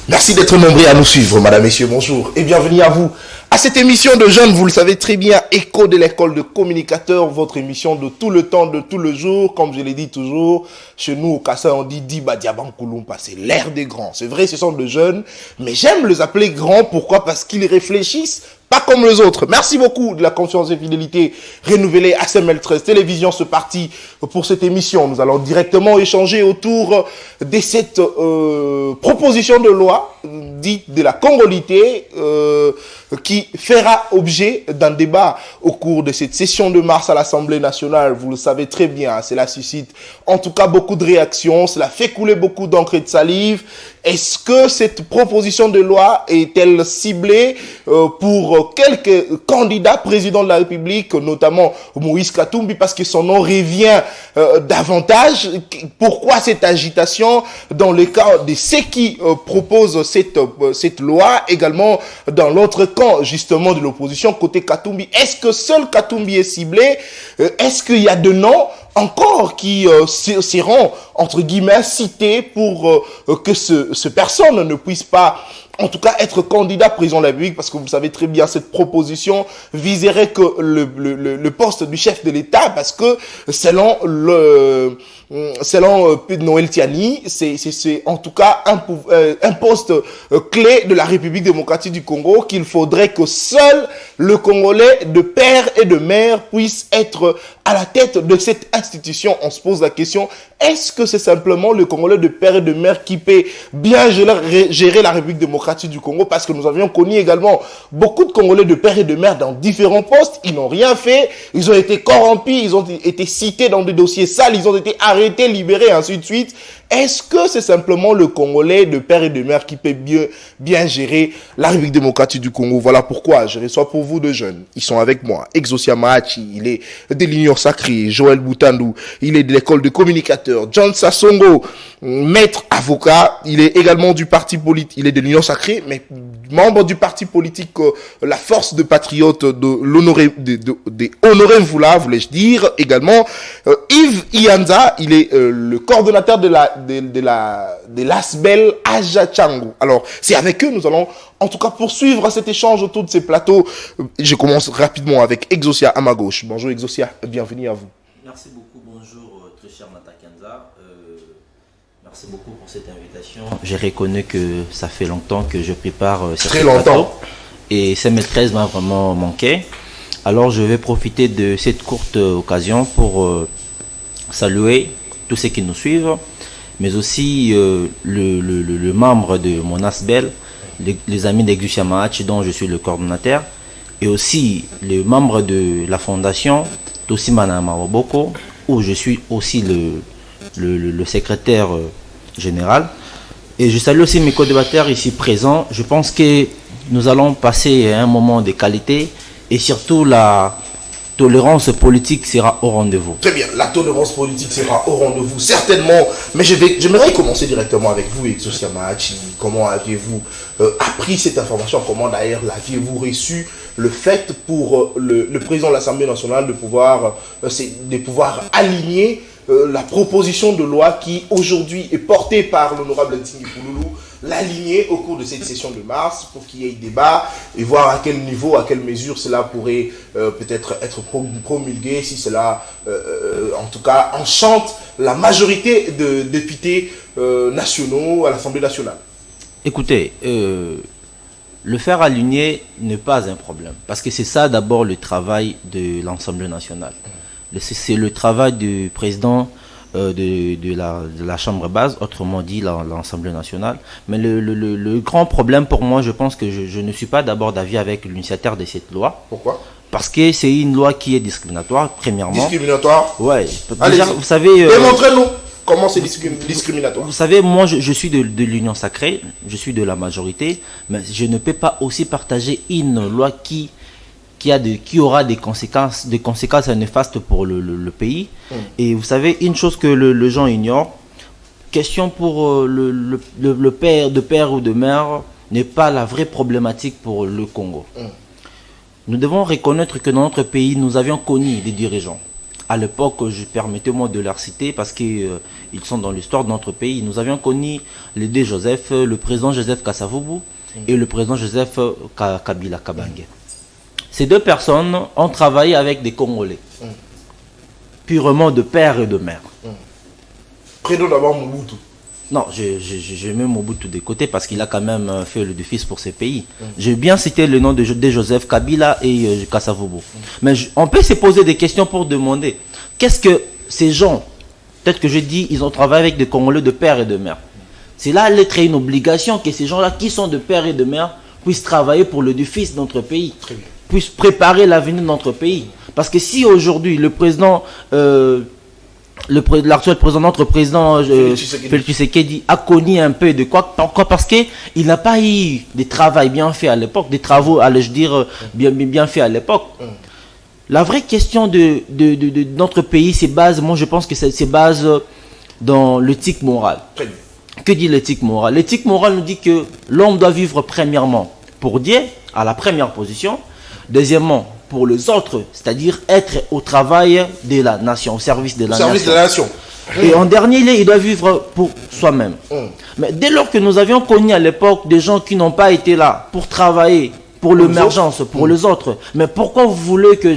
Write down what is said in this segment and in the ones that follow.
Merci d'être nombreux à nous suivre, madame, messieurs, bonjour et bienvenue à vous. À cette émission de jeunes, vous le savez très bien, Écho de l'école de communicateurs, votre émission de tout le temps, de tout le jour, comme je l'ai dit toujours, chez nous au Kassa on dit Diba Diaban Koulumpa, c'est l'ère des grands. C'est vrai, ce sont de jeunes, mais j'aime les appeler grands, pourquoi? Parce qu'ils réfléchissent pas comme les autres. Merci beaucoup de la confiance et fidélité renouvelée à SML 13 Télévision. C'est parti pour cette émission. Nous allons directement échanger autour de cette proposition de loi dite de la Congolité qui fera objet d'un débat au cours de cette session de mars à l'Assemblée nationale. Vous le savez très bien, cela suscite en tout cas beaucoup de réactions, cela fait couler beaucoup d'encre et de salive. Est-ce que cette proposition de loi est-elle ciblée pour quelques candidats présidents de la République, notamment Moïse Katumbi, parce que son nom revient davantage? Pourquoi cette agitation dans le cas de ceux qui proposent cette loi, également dans l'autre camp justement de l'opposition, côté Katumbi? Est-ce que seul Katumbi est ciblé? Est-ce qu'il y a de noms encore qui seront, entre guillemets, cités pour que ce personne ne puisse pas, en tout cas, être candidat président de la République? Parce que vous savez très bien, cette proposition viserait que le poste du chef de l'État, parce que selon Noël Tiani, c'est en tout cas un poste clé de la République démocratique du Congo, qu'il faudrait que seul le Congolais de père et de mère puisse être à la tête de cette institution. On se pose la question, est-ce que c'est simplement le Congolais de père et de mère qui peut bien gérer la République démocratique du Congo? Parce que nous avions connu également beaucoup de Congolais de père et de mère dans différents postes. Ils n'ont rien fait, ils ont été corrompus, ils ont été cités dans des dossiers sales, ils ont été arrêtés, libérés, ainsi de suite. Est-ce que c'est simplement le Congolais de père et de mère qui peut bien gérer la République démocratique du Congo? Voilà pourquoi je reçois pour vous deux jeunes. Ils sont avec moi. Exosia Mahachi, il est de l'Union Sacrée. Joël Boutandou, il est de l'école de communicateurs. John Sassongo, maître avocat, il est également du parti politique, il est de l'Union Sacrée, mais membre du parti politique La Force de Patriotes de Honoré Mvula, voulais-je dire. Également, Yves Ianza, il est le coordonnateur de l'ASBEL Ajachangu. Alors, c'est avec eux, nous allons en tout cas poursuivre cet échange autour de ces plateaux. Je commence rapidement avec Exosia à ma gauche. Bonjour Exosia, bienvenue à vous. Merci beaucoup, bonjour très cher Natakanza. Merci beaucoup pour cette invitation. J'ai reconnu que ça fait longtemps que je prépare très longtemps. Et CML13 m'a vraiment manqué. Alors je vais profiter de cette courte occasion pour saluer tous ceux qui nous suivent, mais aussi le membre de mon ASBEL, les amis d'Exucia Mahachi dont je suis le coordonnateur, et aussi les membres de la fondation Tosimana Maroboko, où je suis aussi le secrétaire général. Et je salue aussi mes co-débatteurs ici présents. Je pense que nous allons passer un moment de qualité et surtout la tolérance politique sera au rendez-vous. Très bien, la tolérance politique sera au rendez-vous, certainement. Mais j'aimerais commencer directement avec vous, Exosia Mahachi. Comment aviez-vous appris cette information? Comment d'ailleurs l'aviez-vous reçu? Le fait pour le président de l'Assemblée nationale de pouvoir aligner la proposition de loi qui aujourd'hui est portée par l'honorable Ntingi Pouloulou, l'aligner au cours de cette session de mars pour qu'il y ait débat et voir à quel niveau, à quelle mesure cela pourrait peut-être être promulgué, si cela en tout cas enchante la majorité de députés nationaux à l'Assemblée nationale. Écoutez, le faire aligner n'est pas un problème, parce que c'est ça d'abord le travail de l'Assemblée nationale. C'est le travail du président de la Chambre basse, autrement dit l'Assemblée nationale. Mais le grand problème pour moi, je pense que je ne suis pas d'abord d'avis avec l'initiateur de cette loi. Pourquoi? Parce que c'est une loi qui est discriminatoire, premièrement. Discriminatoire? Ouais. Déjà, vous savez... démontrez-nous comment c'est discriminatoire. Vous savez, moi je suis de l'Union Sacrée, je suis de la majorité, mais je ne peux pas aussi partager une loi qui aura des conséquences néfastes pour le pays. Et vous savez, une chose que les gens ignorent, question pour le père ou de mère n'est pas la vraie problématique pour le Congo. Nous devons reconnaître que dans notre pays, nous avions connu des dirigeants. À l'époque, permettez-moi de leur citer parce qu'ils sont dans l'histoire de notre pays. Nous avions connu les deux Joseph, le président Joseph Kasavubu et le président Joseph Kabila Kabange. Ces deux personnes ont travaillé avec des Congolais, purement de père et de mère. Prenons d'abord Mobutu. Non, je mets Mobutu de côté parce qu'il a quand même fait le défi pour ces pays. J'ai bien cité le nom de Joseph Kabila et Kasavubu. Mais on peut se poser des questions pour demander qu'est-ce que ces gens, peut-être que je dis, ils ont travaillé avec des Congolais de père et de mère. C'est là l'être une obligation que ces gens-là qui sont de père et de mère puissent travailler pour le défi de notre pays, puissent préparer l'avenir de notre pays. Parce que si aujourd'hui le président... l'actuel président, notre président Félix Tshisekedi a connu un peu de quoi parce qu'il n'a pas eu de travail bien fait à l'époque, des travaux, allais-je dire, bien fait à l'époque. La vraie question de notre pays, c'est base, moi je pense que c'est base dans l'éthique morale. Que dit l'éthique morale? L'éthique morale nous dit que l'homme doit vivre premièrement pour Dieu, à la première position. Deuxièmement, pour les autres, c'est-à-dire être au travail de la nation, au service de la nation. Service de la nation. Et en dernier lieu, il doit vivre pour soi-même. Mais dès lors que nous avions connu à l'époque des gens qui n'ont pas été là pour travailler, pour l'émergence, pour les autres, mais pourquoi vous voulez que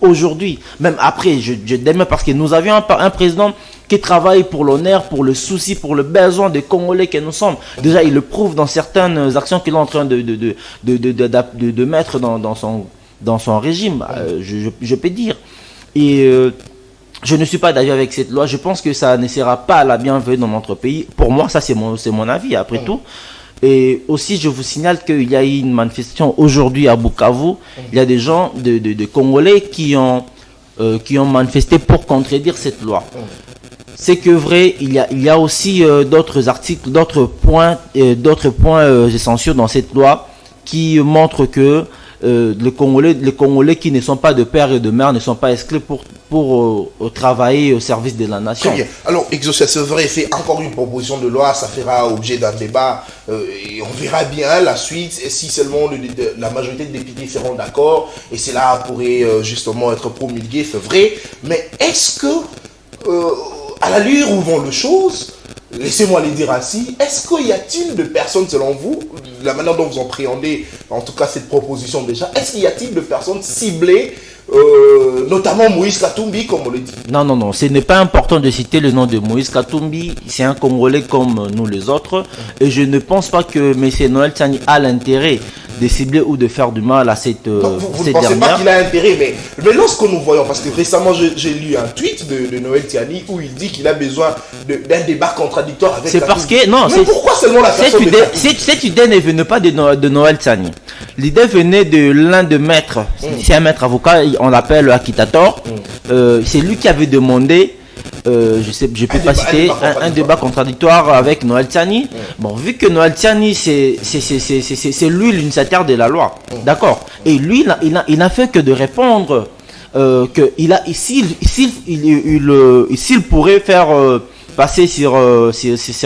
aujourd'hui, même après, je démets parce que nous avions un président qui travaille pour l'honneur, pour le souci, pour le besoin des Congolais que nous sommes. Déjà, il le prouve dans certaines actions qu'il est en train de mettre dans son régime, je peux dire. Et je ne suis pas d'avis avec cette loi. Je pense que ça ne sera pas la bienvenue dans notre pays. Pour moi, ça c'est mon avis, après tout. Et aussi, je vous signale qu'il y a eu une manifestation aujourd'hui à Bukavu. Il y a des gens de Congolais qui ont manifesté pour contredire cette loi. C'est que vrai, il y a aussi d'autres articles, d'autres points essentiels dans cette loi qui montrent que les Congolais qui ne sont pas de père et de mère ne sont pas exclus pour travailler au service de la nation. Très bien. Alors, Exaucé, c'est vrai, c'est encore une proposition de loi, ça fera objet d'un débat et on verra bien la suite, et si seulement la majorité des députés seront d'accord, et cela pourrait justement être promulgué, c'est vrai. Mais est-ce que, à l'allure où vont les choses, laissez-moi les dire ainsi, est-ce qu'il y a-t-il de personnes, selon vous, la manière dont vous appréhendez, en tout cas cette proposition déjà, est-ce qu'il y a-t-il de personnes ciblées, notamment Moïse Katumbi, comme on le dit? Non, ce n'est pas important de citer le nom de Moïse Katumbi, c'est un Congolais comme nous les autres, et je ne pense pas que M. Noël Tsani a l'intérêt de cibler ou de faire du mal à cette dernière. Vous ne pensez pas qu'il a intérêt, mais lorsque nous voyons, parce que récemment j'ai lu un tweet de Noël Tsani où il dit qu'il a besoin d'un débat contradictoire avec Katumbi. Parce que, non, mais pourquoi seulement la personne cette idée ne venait pas de Noël Tsani. L'idée venait de l'un de maîtres, c'est un maître avocat, on l'appelle Akitator. C'est lui qui avait demandé, je peux pas citer, un débat contradictoire avec Noël Tsani. Bon, vu que Noël Tsani, c'est lui l'initiateur de la loi, d'accord. Et lui, il n'a fait que de répondre s'il pourrait faire passer sur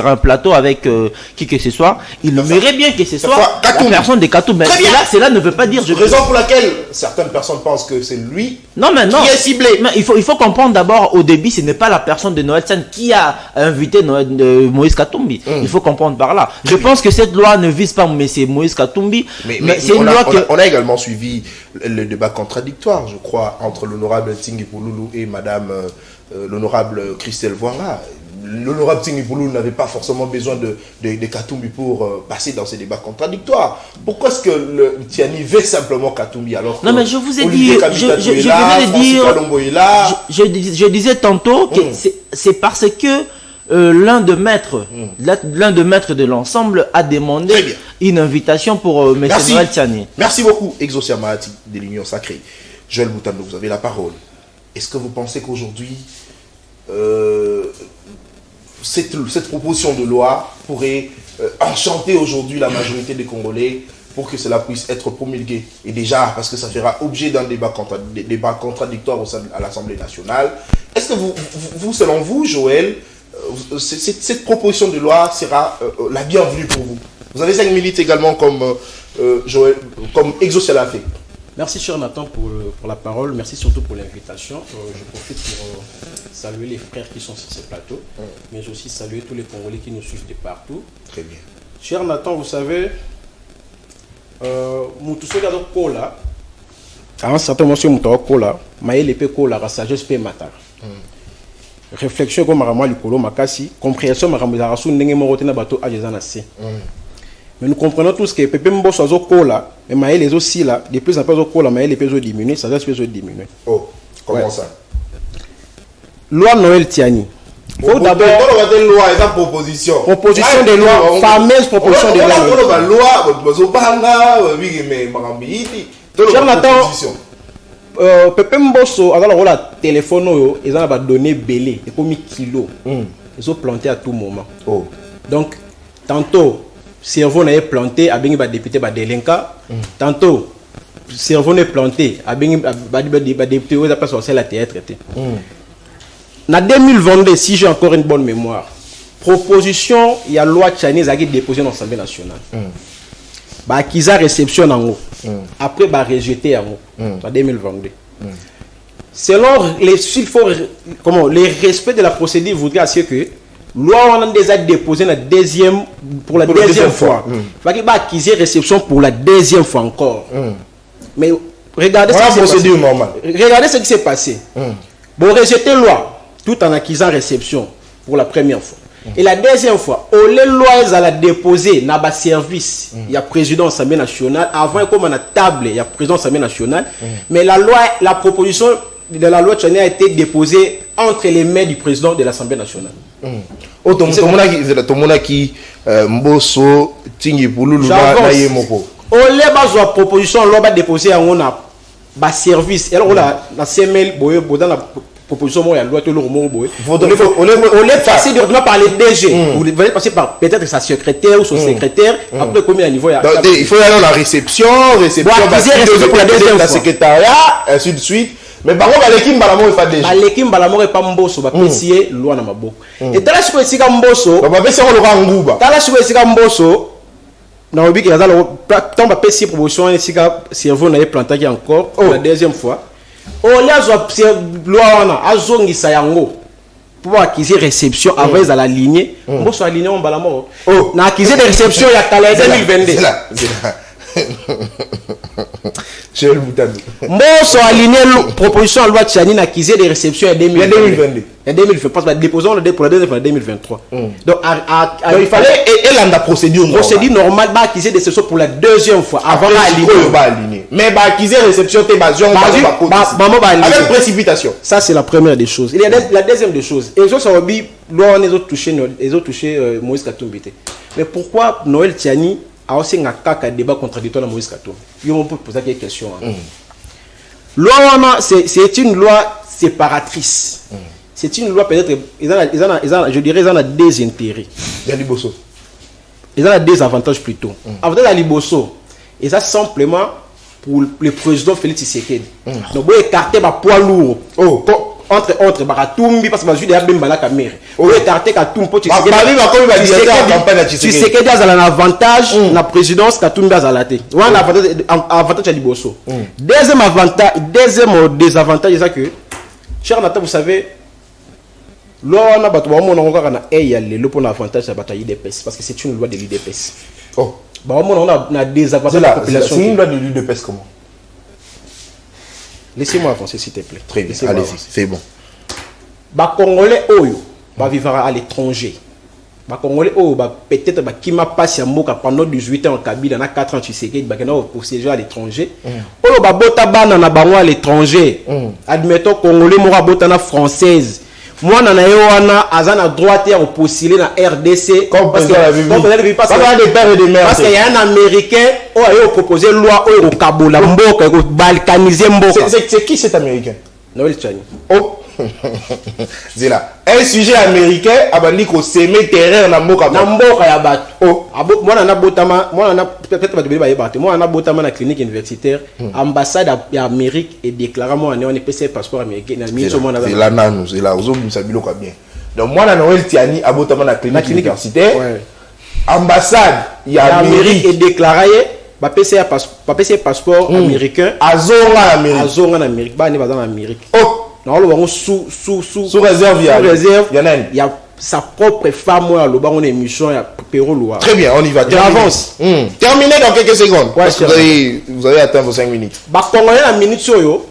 un plateau avec qui que ce soit, il aimerait bien que ce soit la personne de Katumbi. Mais cela ne veut pas dire... Raison pour laquelle certaines personnes pensent que c'est lui qui est ciblé. Mais il faut comprendre d'abord, au début, ce n'est pas la personne de Noël Tsani qui a invité Moïse Katumbi. Il faut comprendre par là. Je pense que cette loi ne vise pas Moïse Katumbi, mais c'est une loi que... On a également suivi le débat contradictoire, je crois, entre l'honorable Tsingi Pouloulou et madame l'honorable Christelle Voira. L'honorable Tsingi Pouloulou n'avait pas forcément besoin de Katumbi pour passer dans ces débats contradictoires. Pourquoi est-ce que le Tiani veut simplement Katumbi alors que... Non, mais je vous ai dit, je disais tantôt que c'est parce que l'un de maîtres de l'ensemble a demandé une invitation pour M. Noël Tsani. Merci beaucoup, Exaucé Mahati de l'Union Sacrée. Joël Boutando, vous avez la parole. Est-ce que vous pensez qu'aujourd'hui, cette proposition de loi pourrait enchanter aujourd'hui la majorité des Congolais pour que cela puisse être promulgué? Et déjà, parce que ça fera objet d'un débat contradictoire au sein de l'Assemblée nationale. Est-ce que vous, selon vous, Joël, cette proposition de loi sera la bienvenue pour vous? Vous avez 5 minutes également comme Joël, comme Exaucé l'a fait. Merci cher Nathan pour la parole, merci surtout pour l'invitation. Je profite pour saluer les frères qui sont sur ce plateau, mais aussi saluer tous les Congolais qui nous suivent de partout. Très bien. Cher Nathan, vous savez, Moutousso Gado Kola, à un certain moment, Moutousso Kola, Maël Epé Kola, Rassagesse P. Matar. Réflexion comme Marama Likolo Makasi, compréhension Marama Zarassou, Nenge Morotena Bato Adjezana C. Mais nous comprenons tous que Pépé Mbosso Azo Kola, mais Maël les aussi là, de plus en plus Kola, Maël les pesos diminuer, ça va se diminuer. Oh, comment ça? Loi Noël Tiani. Faut d'abord une loi, une proposition. Proposition de loi, fameuse proposition de loi. Cher Nathan, Pépé Mbosso, alors la téléphone, ils ont donné belé, et comme kilo. Ils ont planté à tout moment. Donc, tantôt, cerveau n'est planté, à bien député délinquant. Tantôt, cerveau n'est planté, à bien député, aux appels sur la théâtre. En 2022, si j'ai encore une bonne mémoire, proposition, il y a loi Chinese qui est déposée dans l'Assemblée nationale. Qu'ils a réception en haut. Après, rejeté en haut. En 2022. Selon les respect de la procédure, voudrait assurer que loi on a déjà déposé pour la deuxième fois. Qu'ils aient réception pour la deuxième fois encore. Mais regardez ce qui s'est passé. Bon, rejeter loi tout en acquisant réception pour la première fois. Et la deuxième fois, les lois à la déposer dans le service, il y a président de l'Assemblée nationale, avant comme on a table, il y a président de l'Assemblée nationale, mais la proposition de la loi a été déposée entre les mains du président de l'Assemblée nationale. Tout le monde qui Mbosso, Tingi Poulou, la proposition, on va déposer en un service. Alors, on a la CML, dans la proposition, il y a la loi de on est passé directement par les DG. Vous allez passer par peut-être sa secrétaire ou son secrétaire. Après, combien de niveau il faut y aller dans la réception pour la deuxième fois. Secrétariat, ainsi de suite. Mais par contre, l'équipe Balamo n'est pas déjà. L'équipe Balamo n'est pas Mbosso, va préciser loi dans ma bouche. Et t'as la chose ici comme Mbosso. On va faire on l'aura en gouba. T'as la chose ici comme Mbosso. Dans le but qu'il y a dans tant de PC promotion ici quand cerveau n'a planté encore la deuxième fois. Là je loi on a zongisa yango pour acquérir réception avant à la lignée. Mbosso aligné on Balamo. Na acquérir des réceptions il y a calé 2022. Mbosso aligné proposition loi Tchani na acquérir des réceptions en 2022. En 2020, parce que déposons le pour la deuxième fois en 2023. Donc, il fallait la procédure normale, acquérir des réceptions pour la deuxième fois avant d'aligner. Mais acquérir réception, avec précipitation. Ça, c'est la première des choses. Il y a la deuxième des choses. Et ça, on les autres touché Moïse Katumbi. Mais pourquoi Noël Tiani a aussi un débat contradictoire dans Moïse Katumbi? On peut poser quelques questions. Loi, c'est une loi séparatrice. C'est une loi peut-être, je dirais, ils en ont des intérêts. Ils en ont des avantages plutôt. Avantage à Liboso, et ça simplement pour le président Félix Tshisekedi. Donc, vous écartez ma poids lourd. Entre autres, Baratumbi, parce que je suis déjà bien malade à mère. Vous écartez Katumbi pour Tshisekedi a un avantage, la présidence Katumbi a zalaté. Ou un avantage à Liboso. Deuxième désavantage, c'est ça que, cher Nathan, vous savez, loi on a battu on a avantage à l'IDPS parce que c'est une loi de l'IDPS. On a des avantages de la population. C'est une loi de l'IDPS comment? Laissez-moi avancer s'il te plaît. Très bien, allez-y, c'est bon. Congolais oyo va vivre à l'étranger. Congolais oyo peut-être qui m'a passé pendant 18 ans en Kabila na 4 ans tu sais que pour séjour à l'étranger. Oyo ba bota bana na bango à l'étranger. Admettons Congolais mora bota na française. Moi, na yoana azana droite au postuler na RDC parce qu'il y a un Américain qui a proposé loi au Kabola mboka au balkaniser mboka. C'est qui cet Américain? Noël Tchani. C'est là. Un sujet américain a dit qu'on s'aimait terrain na mboka. Na mboka ya bato. Moi na botama, moi na peut-être pas de béba bato. Moi na botama na clinique universitaire, ambassade d'Amérique et déclaré moi on est PC passeport américain na ministre moi na. C'est là nanu, c'est là ozo bisabilo ka bien. Donc moi na Noël Tiani abotama na clinique universitaire. Ambassade ya Amérique est déclaré PC passeport américain. Azonga en Amérique. Bah, n'est pas en Amérique. Oh! Non, le sous réserve, il y a sa propre femme, on est émission, il y a Péro Loa. Très bien, on y va. J'avance. Terminé dans quelques secondes. Ouais, parce que vous avez atteint vos 5 minutes. Bah, pendant la minute sur yo,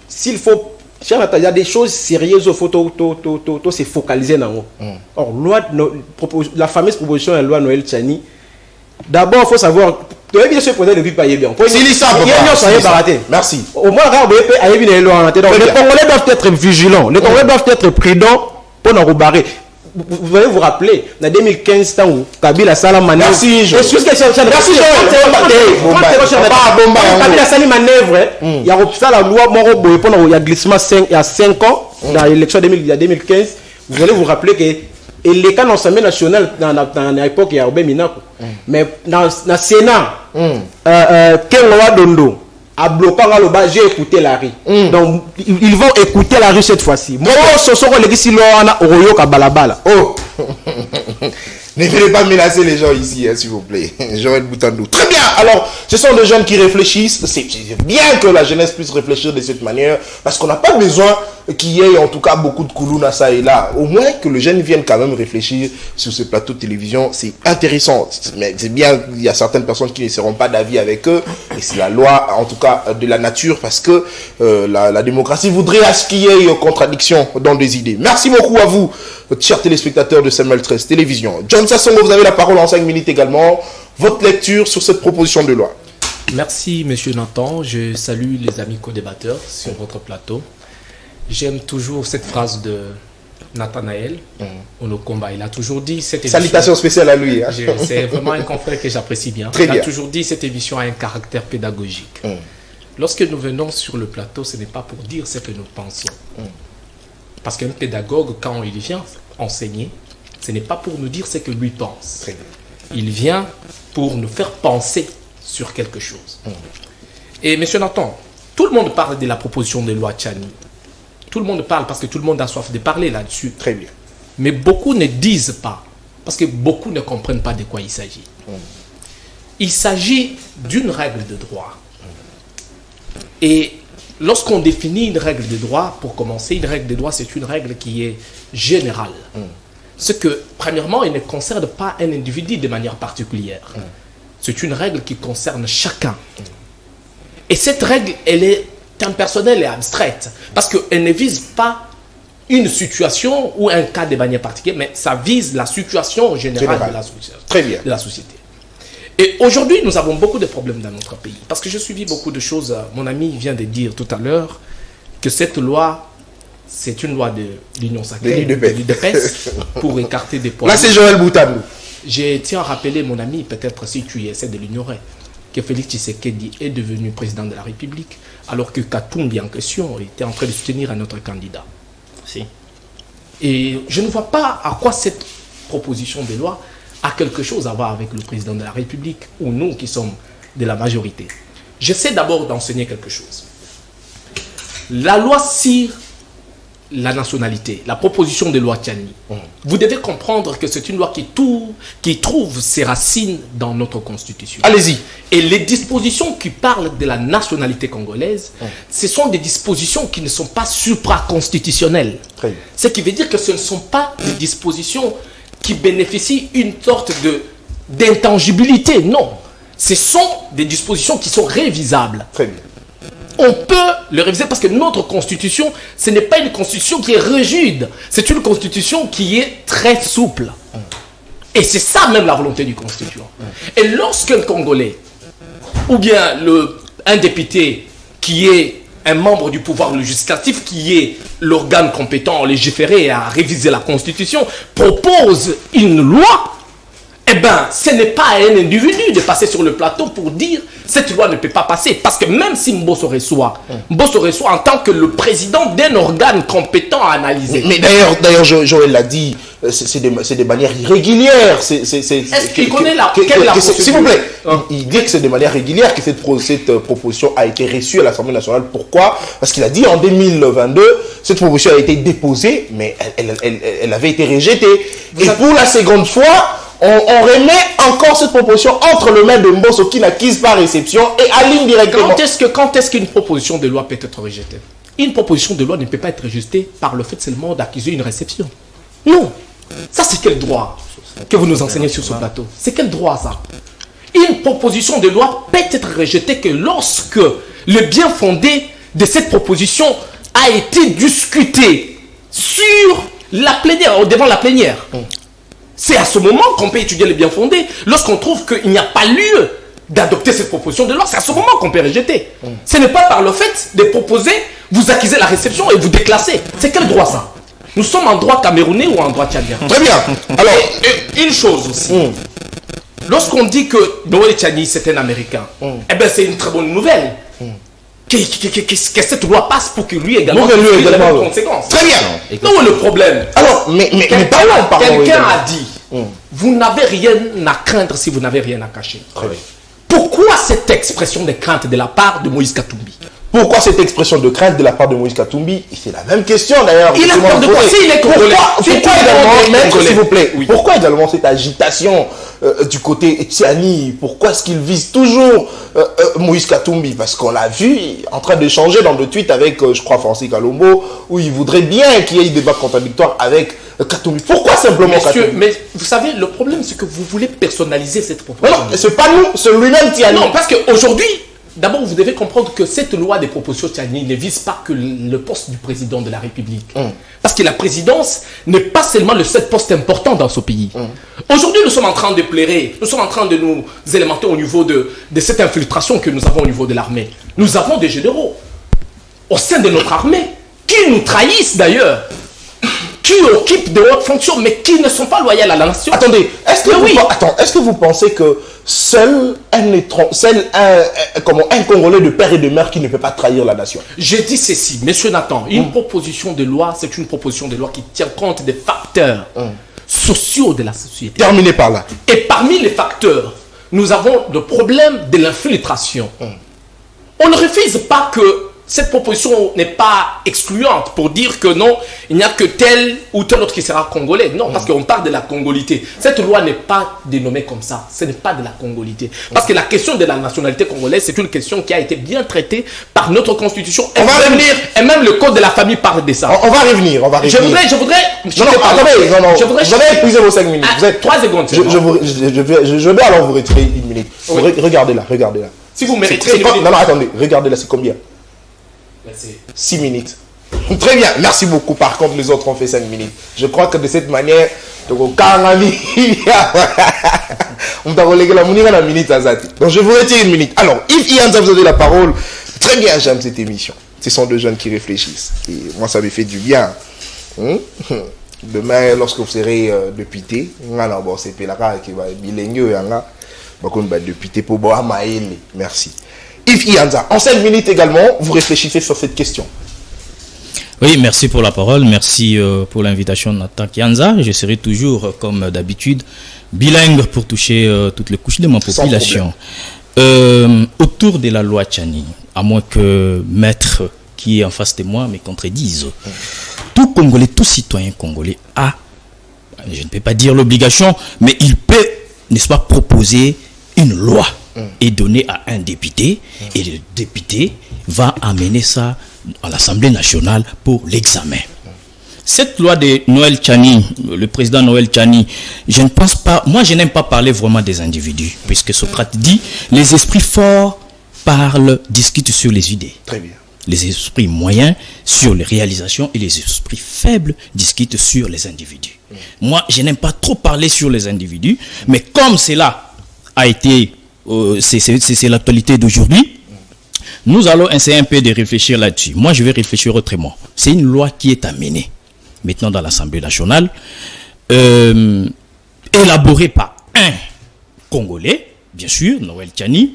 s'il faut, il y a des choses sérieuses au photo, c'est focalisé dans eux. Or, la fameuse proposition de la loi Noël Tchani, d'abord, il faut savoir. Tu as bien ce projet depuis pas bien. Merci. Au moins, les Congolais doivent être vigilants. Les Congolais doivent être prudents pour nous rebarrer. Vous allez vous rappeler, en 2015, tant où Kabila Sala manœuvre. Merci, Joël. Merci, Kabila Sala manœuvre. Il y a la loi Moro il y a glissement il y a 5 ans, dans l'élection 2015. Vous allez vous rappeler que et les cas dans l'Assemblée nationale, dans l'époque, il y a Obé Minako. Mais dans le Sénat, Kengoa Dondo a bloqué le bas, j'ai écouté la rue. Donc, ils vont écouter la rue cette fois-ci. Moi, ce sont les gens qui ont Oroyo Kabalabala. Oh! Ne venez pas menacer les gens ici, s'il vous plaît. Joël Boutandou. Très bien. Alors, ce sont des jeunes qui réfléchissent. C'est bien que la jeunesse puisse réfléchir de cette manière, parce qu'on n'a pas besoin qu'il y ait en tout cas beaucoup de koulouna ça et là. Au moins que le jeune vienne quand même réfléchir sur ce plateau de télévision. C'est intéressant. Mais c'est bien, il y a certaines personnes qui ne seront pas d'avis avec eux. Et c'est la loi, en tout cas, de la nature, parce que la démocratie voudrait à ce qu'il y ait contradiction dans des idées. Merci beaucoup à vous, chers téléspectateurs de Samuel 13 Télévision. John Sassongo, vous avez la parole en 5 minutes également. Votre lecture sur cette proposition de loi. Merci, monsieur Nathan. Je salue les amis co-débatteurs sur votre plateau. J'aime toujours cette phrase de Nathanaël Onokomba. Il a toujours dit cette émission... Salutations spéciales à lui. Hein. C'est vraiment un confrère que j'apprécie bien. Très bien. Il a toujours dit cette émission a un caractère pédagogique. Lorsque nous venons sur le plateau, ce n'est pas pour dire ce que nous pensons. Parce qu'un pédagogue, quand il vient enseigner, ce n'est pas pour nous dire ce que lui pense. Très bien. Il vient pour nous faire penser sur quelque chose. Et monsieur Nathan, tout le monde parle de la proposition de loi Tchani. Tout le monde parle parce que tout le monde a soif de parler là-dessus. Très bien. Mais beaucoup ne disent pas, parce que beaucoup ne comprennent pas de quoi il s'agit. Il s'agit d'une règle de droit. Et lorsqu'on définit une règle de droit, pour commencer, une règle de droit, c'est une règle qui est générale. Ce que, premièrement, elle ne concerne pas un individu de manière particulière. C'est une règle qui concerne chacun. Et cette règle, elle est impersonnelle et abstraite, parce qu'elle ne vise pas une situation ou un cas de manière particulière, mais ça vise la situation générale de la société. Très bien. De la société. Et aujourd'hui, nous avons beaucoup de problèmes dans notre pays, parce que je suivis beaucoup de choses. Mon ami vient de dire tout à l'heure que cette loi, c'est une loi de l'Union sacrée, de l'UDPS, pour écarter des points. Là, c'est Joël Boutandou. Je tiens à rappeler, mon ami, peut-être si tu essaies de l'ignorer, que Félix Tshisekedi est devenu président de la République, alors que Katumbi en question était en train de soutenir un autre candidat. Si. Et je ne vois pas à quoi cette proposition de loi a quelque chose à voir avec le président de la République, ou nous qui sommes de la majorité. J'essaie d'abord d'enseigner quelque chose. La loi sur la nationalité, la proposition de loi Tchani, vous devez comprendre que c'est une loi qui trouve ses racines dans notre constitution. Allez-y. Et les dispositions qui parlent de la nationalité congolaise, ce sont des dispositions qui ne sont pas supraconstitutionnelles. Ce qui veut dire que ce ne sont pas des dispositions qui bénéficient une sorte d'intangibilité. Non. Ce sont des dispositions qui sont révisables. Très bien. On peut le réviser parce que notre constitution, ce n'est pas une constitution qui est rigide. C'est une constitution qui est très souple. Et c'est ça même la volonté du constituant. Et lorsqu'un Congolais, ou bien un député qui est un membre du pouvoir législatif, qui est l'organe compétent à légiférer et à réviser la constitution, propose une loi, eh bien, ce n'est pas à un individu de passer sur le plateau pour dire cette loi ne peut pas passer. Parce que même si Mbosso reçoit en tant que le président d'un organe compétent à analyser. Mais d'ailleurs, Joël l'a dit, c'est de manière irrégulière. Est-ce qu'il connaît quelle est la procédure? S'il vous plaît, il dit que c'est de manière régulière que cette proposition a été reçue à l'Assemblée nationale. Pourquoi? Parce qu'il a dit en 2022, cette proposition a été déposée, mais elle avait été rejetée. Et pour la seconde fois, on remet encore cette proposition entre le main de Mbosso qui n'acquise pas réception et aligne directement. Quand est-ce qu'une proposition de loi peut être rejetée? Une proposition de loi ne peut pas être rejetée par le fait seulement d'accuser une réception. Non. Ça, c'est quel droit que vous nous enseignez sur ce plateau? C'est quel droit, ça? Une proposition de loi peut être rejetée que lorsque le bien fondé de cette proposition a été discuté sur la plénière, devant la plénière. C'est à ce moment qu'on peut étudier le bien fondé. Lorsqu'on trouve qu'il n'y a pas lieu d'adopter cette proposition de loi, c'est à ce moment qu'on peut rejeter. Ce n'est pas par le fait de proposer, vous accusez la réception et vous déclassez. C'est quel droit, ça? Nous sommes en droit camerounais ou en droit tchadien? Très bien. Alors, une chose aussi. Lorsqu'on dit que Noël Tchani, c'est un Américain, eh bien, c'est une très bonne nouvelle. Que cette loi passe pour que lui également ait les mêmes conséquences. Très bien. Non, le problème. Alors, mais quelqu'un a dit, vous n'avez rien à craindre si vous n'avez rien à cacher. Très bien. Pourquoi cette expression de crainte de la part de Moïse Katumbi? Pourquoi cette expression de crainte de la part de Moïse Katumbi? C'est la même question d'ailleurs. Il a peur de quoi? S'il est congolais. Pourquoi également, s'il vous plaît, pourquoi également cette agitation du côté Tchani? Pourquoi est-ce qu'il vise toujours Moïse Katumbi? Parce qu'on l'a vu en train d'échanger dans le tweet avec, je crois, Francis Kalombo, où il voudrait bien qu'il y ait des débats contradictoires avec Katumbi. Pourquoi simplement Katumbi? Mais vous savez, le problème, c'est que vous voulez personnaliser cette proposition. Non, c'est pas nous, c'est lui-même Tchani. Non, parce qu'aujourd'hui, d'abord, vous devez comprendre que cette loi des propositions Tchani ne vise pas que le poste du président de la République. Parce que la présidence n'est pas seulement le seul poste important dans ce pays. Aujourd'hui, nous sommes en train de plairer, nous sommes en train de nous élémenter au niveau de cette infiltration que nous avons au niveau de l'armée. Nous avons des généraux au sein de notre armée qui nous trahissent d'ailleurs, qui occupent de hautes fonctions, mais qui ne sont pas loyaux à la nation. Attendez, est-ce que vous pensez que seul un Congolais de père et de mère qui ne peut pas trahir la nation? J'ai dit ceci, monsieur Nathan, une proposition de loi, c'est une proposition de loi qui tient compte des facteurs sociaux de la société. Terminé par là. Et parmi les facteurs, nous avons le problème de l'infiltration. On ne refuse pas que cette proposition n'est pas excluante pour dire que non, il n'y a que tel ou tel autre qui sera congolais. Non, parce qu'on parle de la congolité. Cette loi n'est pas dénommée comme ça. Ce n'est pas de la congolité. Parce que la question de la nationalité congolaise, c'est une question qui a été bien traitée par notre constitution. On va revenir. Et même le code de la famille parle de ça. On va revenir. Je voudrais. Non, vous avez épuisé vos 5 minutes. Vous êtes 3 secondes. Je vais alors vous retirer une minute. Oui. Regardez là. Si vous méritez. Non, attendez. Regardez là, c'est combien? Merci. 6 minutes. Très bien, merci beaucoup. Par contre, les autres ont fait 5 minutes. Je crois que de cette manière, donc je vous retire une minute. Alors, Yves Ianza, vous avez la parole. Très bien, j'aime cette émission. Ce sont deux jeunes qui réfléchissent. Et moi, ça me fait du bien. Demain, lorsque vous serez député, merci. Yves Ianza, en 5 minutes également, vous réfléchissez sur cette question. Oui, merci pour la parole, merci pour l'invitation Nathan Kianza. Je serai toujours, comme d'habitude, bilingue pour toucher toutes les couches de ma population. Autour de la loi Tchani, à moins que maître qui est en face de moi me contredise, tout Congolais, tout citoyen congolais a, je ne peux pas dire l'obligation, mais il peut, n'est-ce pas, proposer une loi et donner à un député, et le député va amener ça à l'Assemblée nationale pour l'examen. Cette loi de Noël Tchani, le président Noël Tchani, je ne pense pas, moi je n'aime pas parler vraiment des individus, puisque Socrate dit, les esprits forts parlent, discutent sur les idées. Très bien. Les esprits moyens sur les réalisations et les esprits faibles discutent sur les individus. Moi, je n'aime pas trop parler sur les individus, mais comme cela a été, c'est l'actualité d'aujourd'hui, nous allons essayer un peu de réfléchir là-dessus. Moi, je vais réfléchir autrement. C'est une loi qui est amenée maintenant dans l'Assemblée nationale, élaborée par un Congolais, bien sûr, Noël Tchani.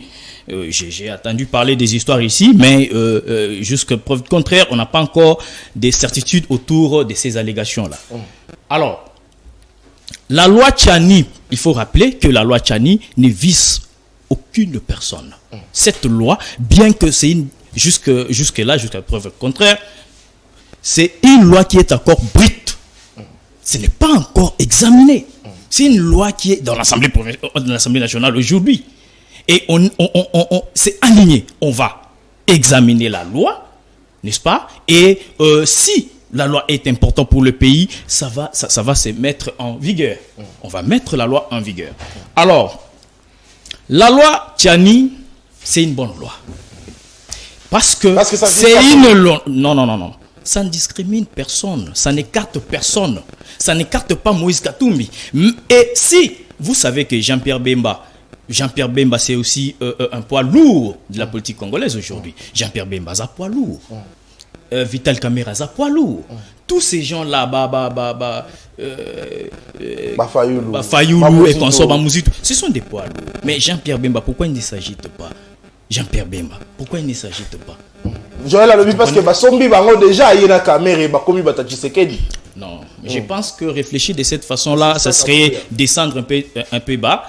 J'ai entendu parler des histoires ici, mais jusqu'à preuve contraire, on n'a pas encore des certitudes autour de ces allégations-là. Alors, la loi Tchani, il faut rappeler que la loi Tchani ne vise aucune personne. Cette loi, bien que c'est jusque-là, jusqu'à preuve contraire, c'est une loi qui est encore brute. Ce n'est pas encore examiné. C'est une loi qui est dans l'Assemblée nationale aujourd'hui. Et on c'est aligné. On va examiner la loi, n'est-ce pas? Et si la loi est importante pour le pays, ça va se mettre en vigueur. On va mettre la loi en vigueur. Alors, la loi Tchani, c'est une bonne loi. Parce que c'est une loi. Non. Ça ne discrimine personne. Ça n'écarte personne. Ça n'écarte pas Moïse Katumbi. Et si vous savez que Jean-Pierre Bemba, c'est aussi un poids lourd de la politique congolaise aujourd'hui. Jean-Pierre Bemba, c'est un poids lourd. Vital Kamerhe, c'est un poids lourd. Tous ces gens-là, Fayoulou et consort Bamouzitou, ce sont des poids lourds. Mais Jean-Pierre Bemba, pourquoi il ne s'agite pas? Jean-Pierre Bemba, pourquoi il ne s'agite pas? Joël Alobi, parce que Basombi Bango déjà il y a Kamerhe Bakomi Batachisekedi. Non, je pense que réfléchir de cette façon-là, ça serait descendre un peu bas.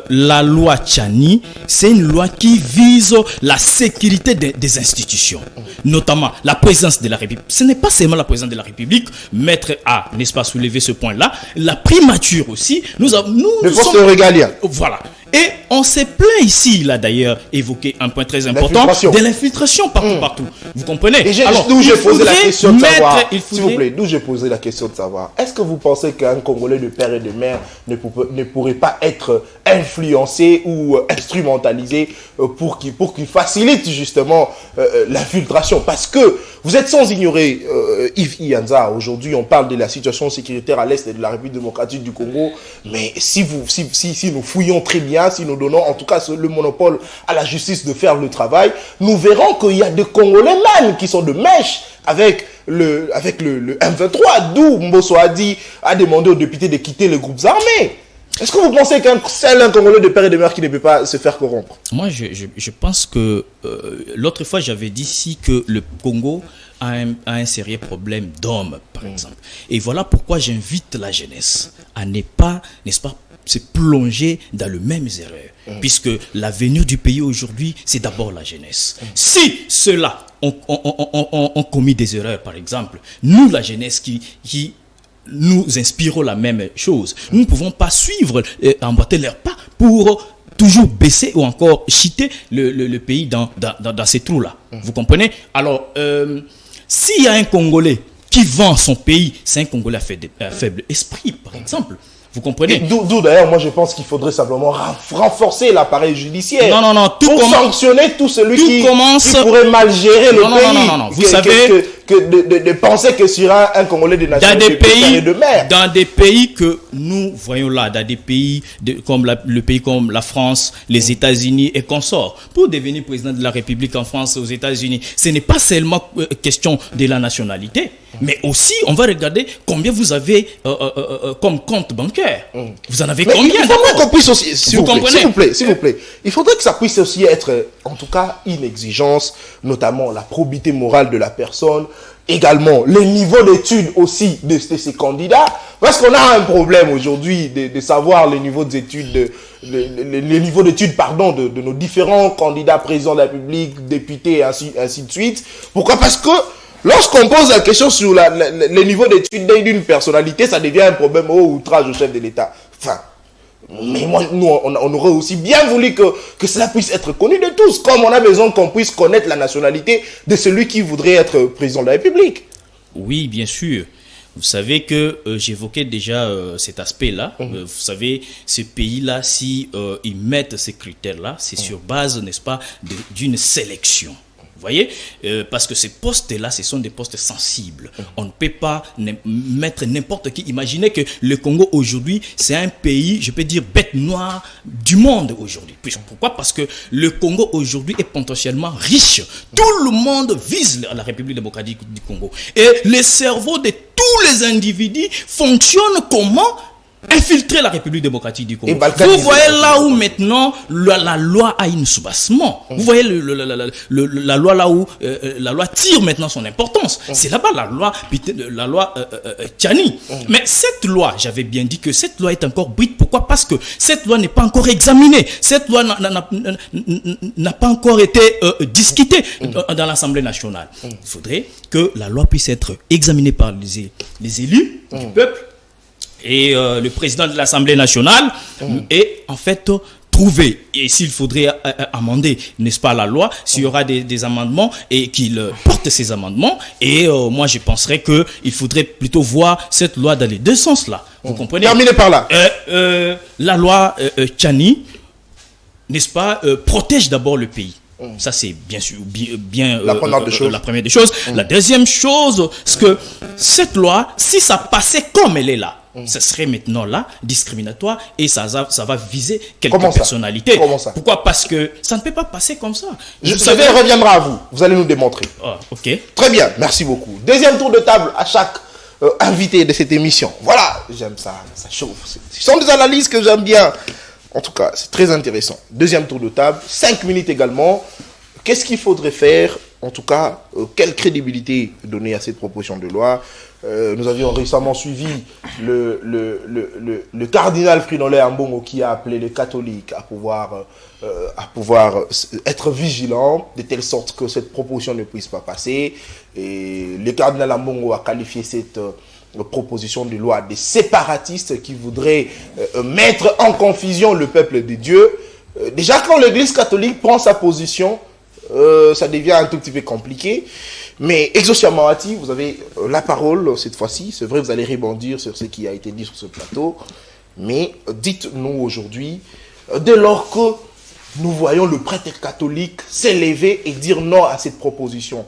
La loi Tchani, c'est une loi qui vise la sécurité des institutions, notamment la présidence de la République. Ce n'est pas seulement la présidence de la République, maître A, n'est-ce pas, soulever ce point-là, la primature aussi. Nous sommes régaliens. Voilà. Et on s'est plaint ici, il a d'ailleurs évoqué un point très important, de l'infiltration partout. Vous comprenez? D'où j'ai posé la question de savoir, s'il vous plaît, d'où j'ai posé la question de savoir, est-ce que vous pensez qu'un Congolais de père et de mère ne pourrait pas être influencé ou instrumentalisé pour qu'il facilite justement l'infiltration? Parce que vous êtes sans ignorer, Yves Ianza, aujourd'hui on parle de la situation sécuritaire à l'est de la République démocratique du Congo, mais si nous fouillons très bien, si nous donnons en tout cas le monopole à la justice de faire le travail, nous verrons qu'il y a des Congolais même qui sont de mèche avec le M23, d'où Mbosso a demandé aux députés de quitter les groupes armés. Est-ce que vous pensez qu'un Congolais de père et de mère qui ne peut pas se faire corrompre? Moi, je pense que l'autre fois, j'avais dit ici que le Congo a un sérieux problème d'hommes, par exemple. Et voilà pourquoi j'invite la jeunesse à ne pas, n'est-ce pas, se plonger dans les mêmes erreurs. Puisque l'avenir du pays aujourd'hui, c'est d'abord la jeunesse. Si ceux-là ont commis des erreurs, par exemple, nous, la jeunesse qui nous inspirons la même chose, nous ne pouvons pas suivre, emboîter leurs pas pour toujours baisser ou encore chiter le pays dans ces trous-là. Vous comprenez? Alors, s'il y a un Congolais qui vend son pays, c'est un Congolais à faible esprit, par exemple. Vous comprenez? D'où d'ailleurs, moi je pense qu'il faudrait simplement renforcer l'appareil judiciaire. Non. Pour sanctionner tout celui qui pourrait mal gérer le pays. Non. Vous savez de penser que sur un Congolais de nationalité de mère. Dans des pays que nous voyons là, dans des pays comme la France, les États-Unis et consorts, pour devenir président de la République en France et aux États-Unis, ce n'est pas seulement question de la nationalité, mais aussi on va regarder combien vous avez comme compte bancaire. Vous en avez combien? Il faudrait qu'on puisse aussi, s'il vous plaît, il faudrait que ça puisse aussi être, en tout cas, une exigence, notamment la probité morale de la personne, également les niveaux d'études aussi de ces candidats, parce qu'on a un problème aujourd'hui de savoir les niveaux d'études, les niveaux d'études, de nos différents candidats présidents de la République, députés, ainsi de suite. Pourquoi? Parce que lorsqu'on pose la question sur les niveaux d'études d'une personnalité, ça devient un problème au outrage au chef de l'État. Enfin, mais nous, on aurait aussi bien voulu que cela puisse être connu de tous, comme on a besoin qu'on puisse connaître la nationalité de celui qui voudrait être président de la République. Oui, bien sûr. Vous savez que j'évoquais déjà cet aspect-là. Vous savez, ce pays-là, si ils mettent ces critères-là, c'est sur base, n'est-ce pas, d'une sélection. Vous voyez, parce que ces postes-là, ce sont des postes sensibles. On ne peut pas mettre n'importe qui. Imaginez que le Congo aujourd'hui, c'est un pays, je peux dire, bête noire du monde aujourd'hui. Pourquoi? Parce que le Congo aujourd'hui est potentiellement riche. Tout le monde vise la République démocratique du Congo. Et le cerveau de tous les individus fonctionne comment? Infiltrer la République démocratique du Congo. Vous voyez là où maintenant la loi a un soubassement. Vous voyez la loi là où la loi tire maintenant son importance. C'est là-bas la loi Tchani. Mais cette loi, j'avais bien dit que cette loi est encore brute. Pourquoi? Parce que cette loi n'est pas encore examinée. Cette loi n'a pas encore été discutée dans l'Assemblée nationale. Il faudrait que la loi puisse être examinée par les élus du peuple. et le président de l'Assemblée nationale est en fait trouver, et s'il faudrait amender, n'est-ce pas, la loi, s'il y aura des amendements et qu'il porte ces amendements, et moi je penserais qu'il faudrait plutôt voir cette loi dans les deux sens là. Vous comprenez? Terminez par là. La loi Tchani, n'est-ce pas, protège d'abord le pays. Ça c'est bien sûr bien la première des choses. La première des choses. La deuxième chose, c'est que cette loi, si ça passait comme elle est là, ça serait maintenant là discriminatoire et ça va viser quelques personnalités. Comment ça? Pourquoi? Parce que ça ne peut pas passer comme ça. Vous savez, reviendra à vous. Vous allez nous démontrer. Ah, ok. Très bien, merci beaucoup. Deuxième tour de table à chaque invité de cette émission. Voilà, j'aime ça, ça chauffe. Ce sont des analyses que j'aime bien. En tout cas, c'est très intéressant. Deuxième tour de table, 5 minutes également. Qu'est-ce qu'il faudrait faire? En tout cas, quelle crédibilité donner à cette proposition de loi? Nous avions récemment suivi le cardinal Fridolin Ambongo qui a appelé les catholiques à pouvoir être vigilants de telle sorte que cette proposition ne puisse pas passer. Et le cardinal Ambongo a qualifié cette proposition de loi des séparatistes qui voudraient mettre en confusion le peuple de Dieu. Déjà, quand l'Église catholique prend sa position, ça devient un tout petit peu compliqué. Mais Exaucien Mawati, vous avez la parole cette fois-ci. C'est vrai, vous allez rebondir sur ce qui a été dit sur ce plateau. Mais dites-nous aujourd'hui, dès lors que nous voyons le prêtre catholique s'élever et dire non à cette proposition,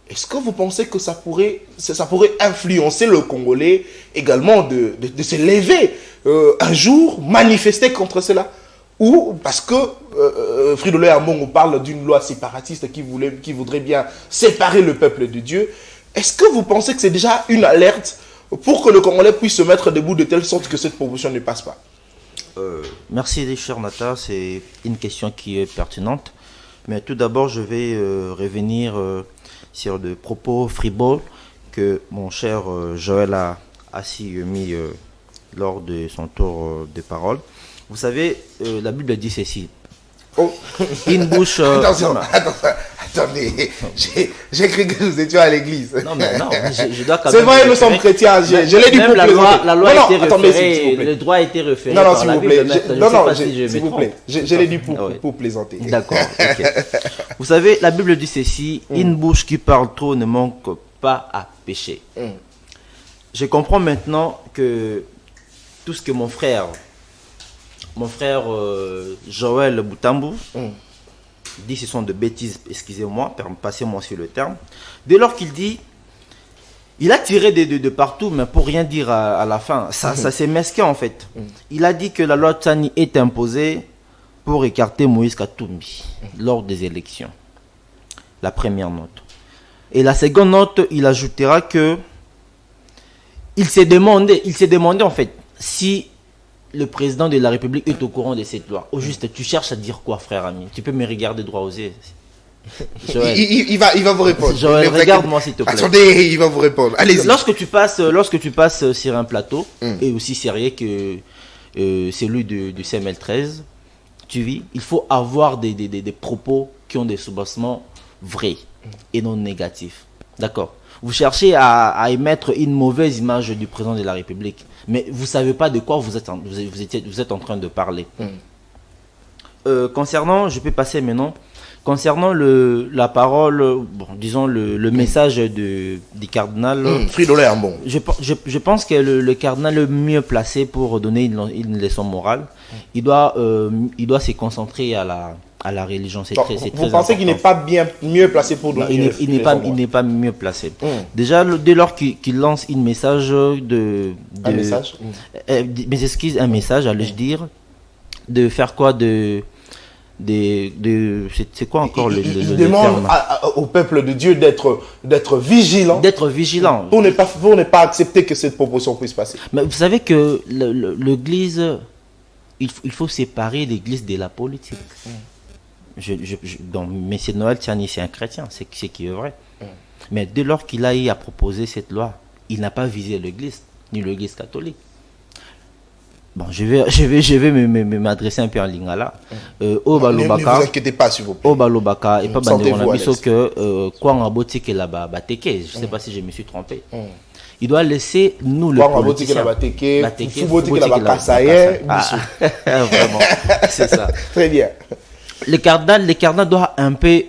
est-ce que vous pensez que ça pourrait influencer le Congolais également de se lever un jour, manifester contre cela? Ou parce que Fridolin Ambongo parle d'une loi séparatiste qui voudrait bien séparer le peuple de Dieu, est-ce que vous pensez que c'est déjà une alerte pour que le Congolais puisse se mettre debout de telle sorte que cette proposition ne passe pas? Merci, cher Nata, c'est une question qui est pertinente. Mais tout d'abord, je vais revenir sur le propos frivoles que mon cher Joël a ainsi mis lors de son tour de parole. Vous savez, la Bible dit ceci. Oh. Une bouche... Attendez, j'ai cru que nous étions à l'église. Non, mais non, je dois quand même... C'est vrai, nous sommes chrétiens, je l'ai dit pour plaisanter. La loi a été référée, le droit a été référé par la Bible. S'il vous plaît, je l'ai dit pour plaisanter. D'accord, ok. Vous savez, la Bible dit ceci, une bouche qui parle trop ne manque pas à pécher. Je comprends maintenant que tout ce que mon frère Joël Boutambou dit, ce sont de bêtises, excusez-moi, passez-moi sur le terme. Dès lors qu'il dit, il a tiré de partout, mais pour rien dire à la fin, ça c'est mesquin en fait. Il a dit que la loi Tchani est imposée pour écarter Moïse Katumbi lors des élections. La première note. Et la seconde note, il ajoutera que il s'est demandé en fait si le président de la République est au courant de cette loi. Au juste, tu cherches à dire quoi, frère ami? Tu peux me regarder droit aux yeux. Joël, il va vous répondre. Joël, regarde-moi s'il te plaît. Attendez, il va vous répondre. Allez-y. Lorsque tu passes sur un plateau, et aussi sérieux que celui du CML13, tu vis, il faut avoir des propos qui ont des soubassements vrais et non négatifs. D'accord? Vous cherchez à émettre une mauvaise image du président de la République, mais vous ne savez pas de quoi vous êtes en train de parler. Concernant, je peux passer maintenant, concernant la parole, bon, disons le message du cardinal Fridolin Ambongo. Je pense que le cardinal est mieux placé pour donner une leçon morale. Il doit se concentrer à la religion. C'est très Vous pensez qu'il n'est pas mieux placé pour donner une leçon morale? Il n'est pas mieux placé. Déjà, dès lors qu'il lance un message un message, allais-je dire, de faire quoi c'est quoi encore il demande au peuple de Dieu d'être vigilant. D'être vigilant. Pour ne pas accepter que cette proposition puisse passer. Mais vous savez que l'église, il faut séparer l'église de la politique. Donc, M. Noël Tchani, c'est un chrétien, c'est ce qui est vrai. Mais dès lors qu'il a eu à proposer cette loi, il n'a pas visé l'église, ni l'église catholique. Bon, je vais m'adresser un peu en lingala. Ne vous inquiétez pas, s'il vous plaît. Obalobaka et pas bandé on a dit que quoi en aboti que là-bas, je ne sais pas si je me suis trompé. il doit laisser nous le politicien. Vraiment, c'est ça. Très bien. Le cardinal doit un peu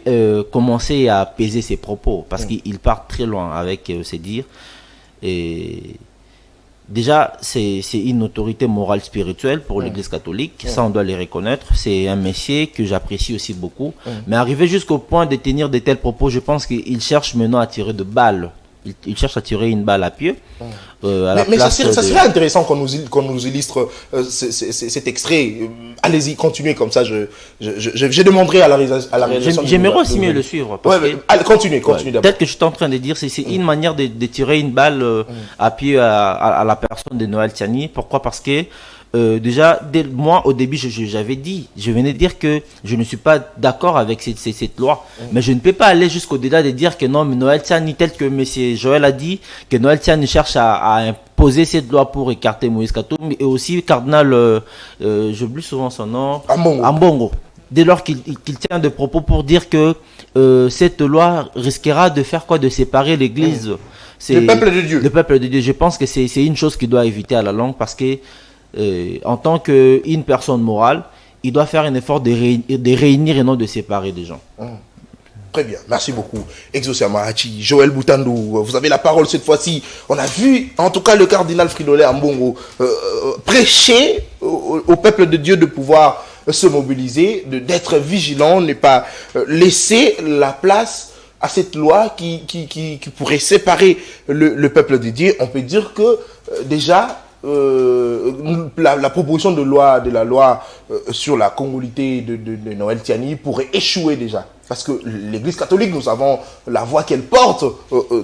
commencer à peser ses propos parce qu'il part très loin avec ses dires. Et déjà, c'est une autorité morale spirituelle pour l'Église catholique. Ça, on doit les reconnaître. C'est un messier que j'apprécie aussi beaucoup. Mais arriver jusqu'au point de tenir de tels propos, je pense qu'il cherche maintenant à tirer de balles. Il cherche à tirer une balle à pied. Mais ça serait intéressant qu'on nous illustre cet extrait. Allez-y, continuez comme ça. Je demanderai à la réalisation. J'aimerais aussi mieux le suivre. Allez, continuez d'abord. Peut-être que je suis en train de dire c'est une manière de tirer une balle à pied à la personne de Noël Tiani. Pourquoi? Parce que déjà, moi, au début, j'avais dit, je venais de dire que je ne suis pas d'accord avec cette loi. Mais je ne peux pas aller jusqu'au-delà de dire que non, mais Noël Tiani, tel que M. Joël a dit, que Noël Tiani cherche à imposer cette loi pour écarter Moïse Katumbi, et aussi le cardinal, j'oublie souvent son nom, Ambongo. Dès lors qu'il tient de propos pour dire que cette loi risquera de faire quoi? De séparer l'Église. Le peuple de Dieu. Le peuple de Dieu. Je pense que c'est une chose qu'il doit éviter à la longue parce que en tant qu'une personne morale, il doit faire un effort de réunir et non de séparer des gens. Très bien, merci beaucoup. Exaucé Mahachi, Joël Boutandou, vous avez la parole cette fois-ci. On a vu, en tout cas, le cardinal Fridolin Ambongo prêcher au peuple de Dieu de pouvoir se mobiliser, d'être vigilant, ne pas laisser la place à cette loi qui pourrait séparer le peuple de Dieu. On peut dire que déjà, la proposition de la loi sur la congolité de Noël Tiani pourrait échouer déjà. Parce que l'Église catholique, nous savons la voix qu'elle porte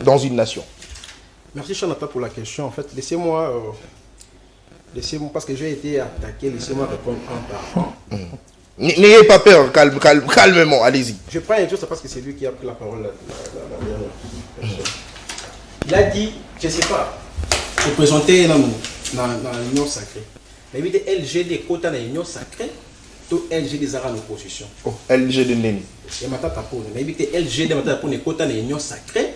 dans une nation. Merci Chanata pour la question. En fait, laissez-moi, parce que j'ai été attaqué, laissez-moi répondre un par un. N'ayez pas peur, calmement, allez-y. Je prends une chose parce que c'est lui qui a pris la parole la dernière. Il a dit, je ne sais pas, se présenter dans l'union sacrée. Mais il dit LGD quota dans l'union sacrée, tout LGD zara l'opposition. Oh, LGD neni. Et maintenant tapone. Mais il dit LGD maintenant tapone quota dans l'union sacrée,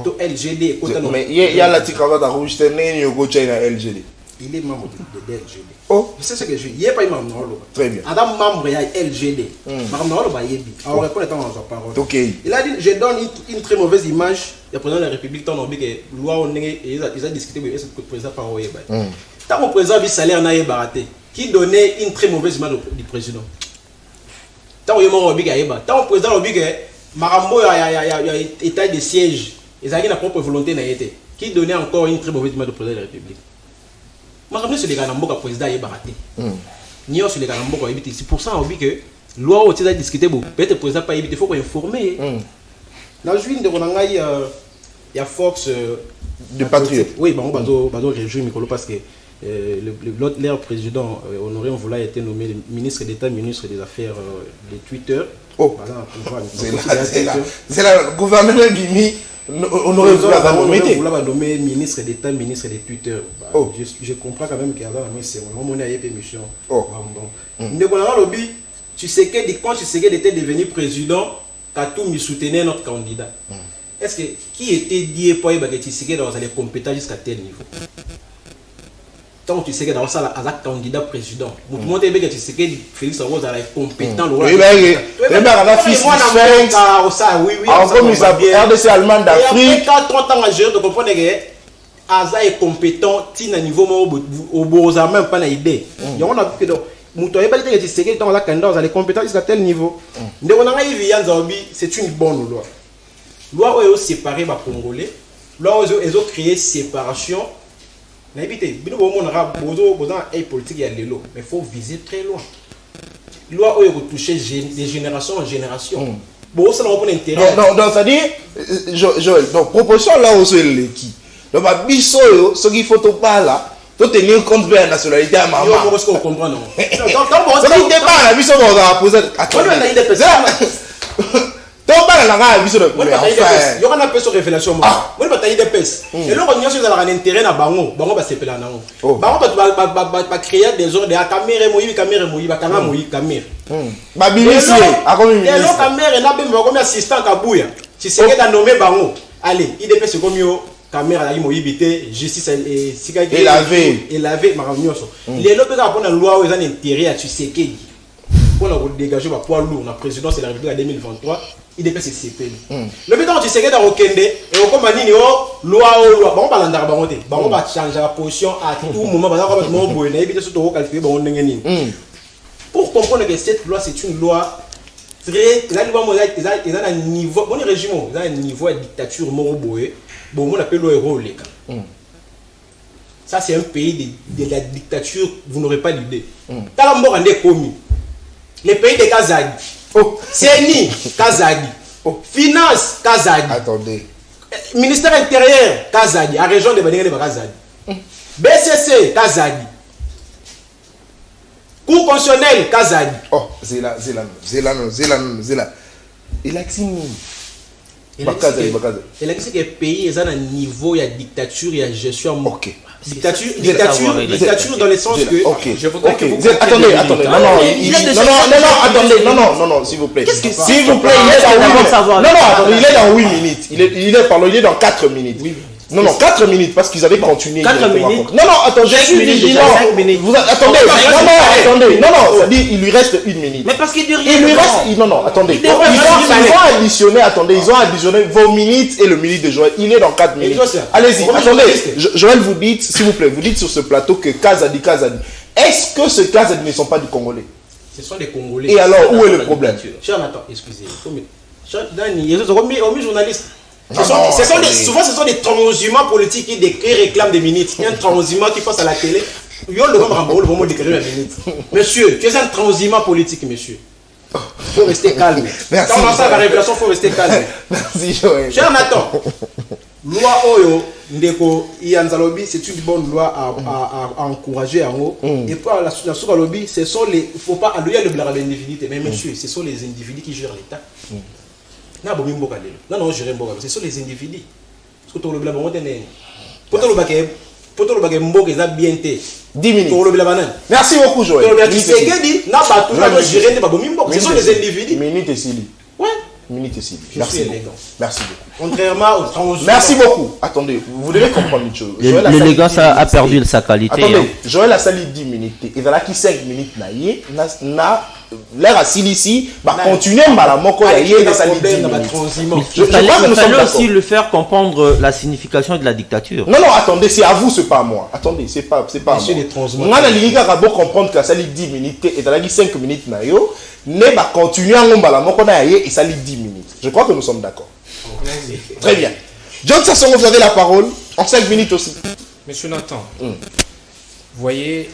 tout LGD quota dans. Mais il y a la ticravate à rouge, neni au coach dans LGD. Il est membre de LGD. Oh, c'est ce que je dis. Il n'est pas membre de très bien. Adam membre de LGD. Membre de Yebi. Alors répondez dans sa parole. Ok. Il a dit, je donne une très mauvaise image. Le président de la République, tant que loi on ils ont discuté avec le président par Oyeba. Tant que le président a salaire n'a baraté, qui donnait une très mauvaise image du président. Tant que le président a dit que Marambo a état de siège, ils ont la propre volonté n'a été, qui donnait encore une très mauvaise image du président de la République. Marambo sur les Ganambo le président a baraté. Nion sur les Ganambo a évité. C'est pour ça qu'on dit que loi on a discuté peut-être le président pas évité, il faut qu'on informer. Dans le juin de Ronangaï, il y a Fox de Patriote. Oui, on réjouit Mikolo parce que l'autre président Honoré Onvola a été nommé ministre d'État, ministre des Affaires de Twitter. Oh, c'est la gouvernement Bimi. Honoré Onvola va nommer ministre d'État, ministre de Twitter. Je comprends quand même qu'il y a c'est vraiment une émission. Tu sais que quand Tshisekedi était devenu président, Katumbi soutenait notre candidat. Est-ce que qui était dit pour que Tshisekedi dans les compétences jusqu'à tel niveau? Tant que Tshisekedi dans ça à la candidat président. Vous montrez bien que Tshisekedi Félix Rose a les compétents. Oui, mais la fils oui, comme ils ont RDC allemand d'Afrique. 30 ans à gérer, de comprendre que Aza est compétent, il a un niveau au Boza même pas d'idée. On a vu que Tshisekedi dans la candidat dans les compétences jusqu'à tel niveau. C'est une bonne loi. Loi où ils ont séparé les Congolais, loi où ils ont créé séparation. Mais il faut viser très loin. Loi où ils ont touché de génération en génération. Non, ça dit, Joël, donc proposition là où c'est le qui. Donc, ce qu'il faut pas là. Toi, tu es compte de la nationalité à maman. Je comprends, non. Ce qui n'est pas la mission qu'on a posé. Attends, il y aura un peu de révélation. Il y a des pèses. Et là, on a un intérêt à Bango. Bango va s'appeler à Bango. Bango va créer des ordres de caméra. Assistant Kabouya. Si c'est qu'il a nommé Bango. Allez, il est comme caméra yi moyibité justice et sika et laver maravignoso les lobes ka pona loi aux intérêt à Tshisekedi pour la dégager ba poids lourd la présidence de la République en 2023 il dépêche CPL le béton Tshisekedi a okende et au comme nini loi bon balanda ba ngote ba on va changer la position à tout moment ba ka ba mo boye na ibité surtout qualifier ba on ndenge nini pour comprendre que cette loi c'est une loi très la loi ils ont un niveau bon régime ils ont un niveau de dictature moroboé. Bon, on appelle le héros, les gars. Ça, c'est un pays de la dictature, vous n'aurez pas l'idée. Talambo en est commis. Les pays de Kazadi. CENI, Kazadi. Finance, Kazadi. Attendez. Ministère intérieur, Kazadi. La région de Badingé de Kazadi. BCC, Kazadi. Cour constitutionnelle, Kazadi. Oh, Zéla. Il a signé. Il a dit que les pays sont à un niveau de dictature et de gestion. Ok. Dictature dans le sens que. Ok. Je voudrais que vous. Attendez. Non, s'il vous plaît. S'il vous plaît, il est dans 8 minutes. Non, attendez, il est dans 8 minutes. Il est dans 4 minutes. Non, 4 minutes parce qu'ils avaient continué. 4 minutes. Non, attendez, je suis vigilant. Attendez. Non, ça dit il lui reste 1 minute. Mais parce qu'il dit rien. Il lui reste. Non, attendez. Ils ont additionné, vos minutes et le minute de Joël. Il est dans 4 minutes. Allez-y, attendez. Joël, vous dites, s'il vous plaît, vous dites sur ce plateau que Kazadi. Est-ce que ces Kazadi ne sont pas du Congolais? Ce sont des Congolais. Et alors, où est le problème? Jonathan, excusez-moi. Dani, journaliste. Souvent, ce sont des transhumants politiques qui réclament des minutes. Il y a un transhumant qui passe à la télé. Monsieur, tu es un transhumant politique, monsieur. Il faut rester calme. Merci. Quand on lance la révélation, il faut rester calme. Merci, Joël. Cher Nathan, loi Oyo, Ndeko, Ianzalobi, c'est une bonne loi à encourager en haut. Et pour la Soukalobi, ce sont les. Il ne faut pas allouer le blâme à l'individu. Mais monsieur, ce sont les individus qui gèrent l'État. Non, je ne ce sont les individus. Parce que tu as le blâme, 10 minutes. Merci beaucoup, Joël. Ce sont les individus. Minute et Sili. Ouais. Minute et Sili. Merci beaucoup. Merci beaucoup. Contrairement aux transhumants. Merci beaucoup. Attendez, vous devez comprendre une chose. L'élégance a perdu sa qualité. Attendez, Joël a sali 10 minutes. Et voilà qui 5 minutes n'a l'air à Silici, va continuer à moko yaye de sali 10 minutes. Il fallait aussi le faire comprendre la signification de la dictature. Non, attendez, c'est à vous, c'est pas à moi. Attendez, c'est pas à moi. On a l'idée qu'à comprendre que sali 10 minutes et dans la 5 minutes na yo, ne va continuer à ngomba moko na yaye et sali 10 minutes. Je crois que nous sommes d'accord. Très bien. John Sasson, vous avez la parole. En 5 minutes aussi. Monsieur Nathan, vous voyez,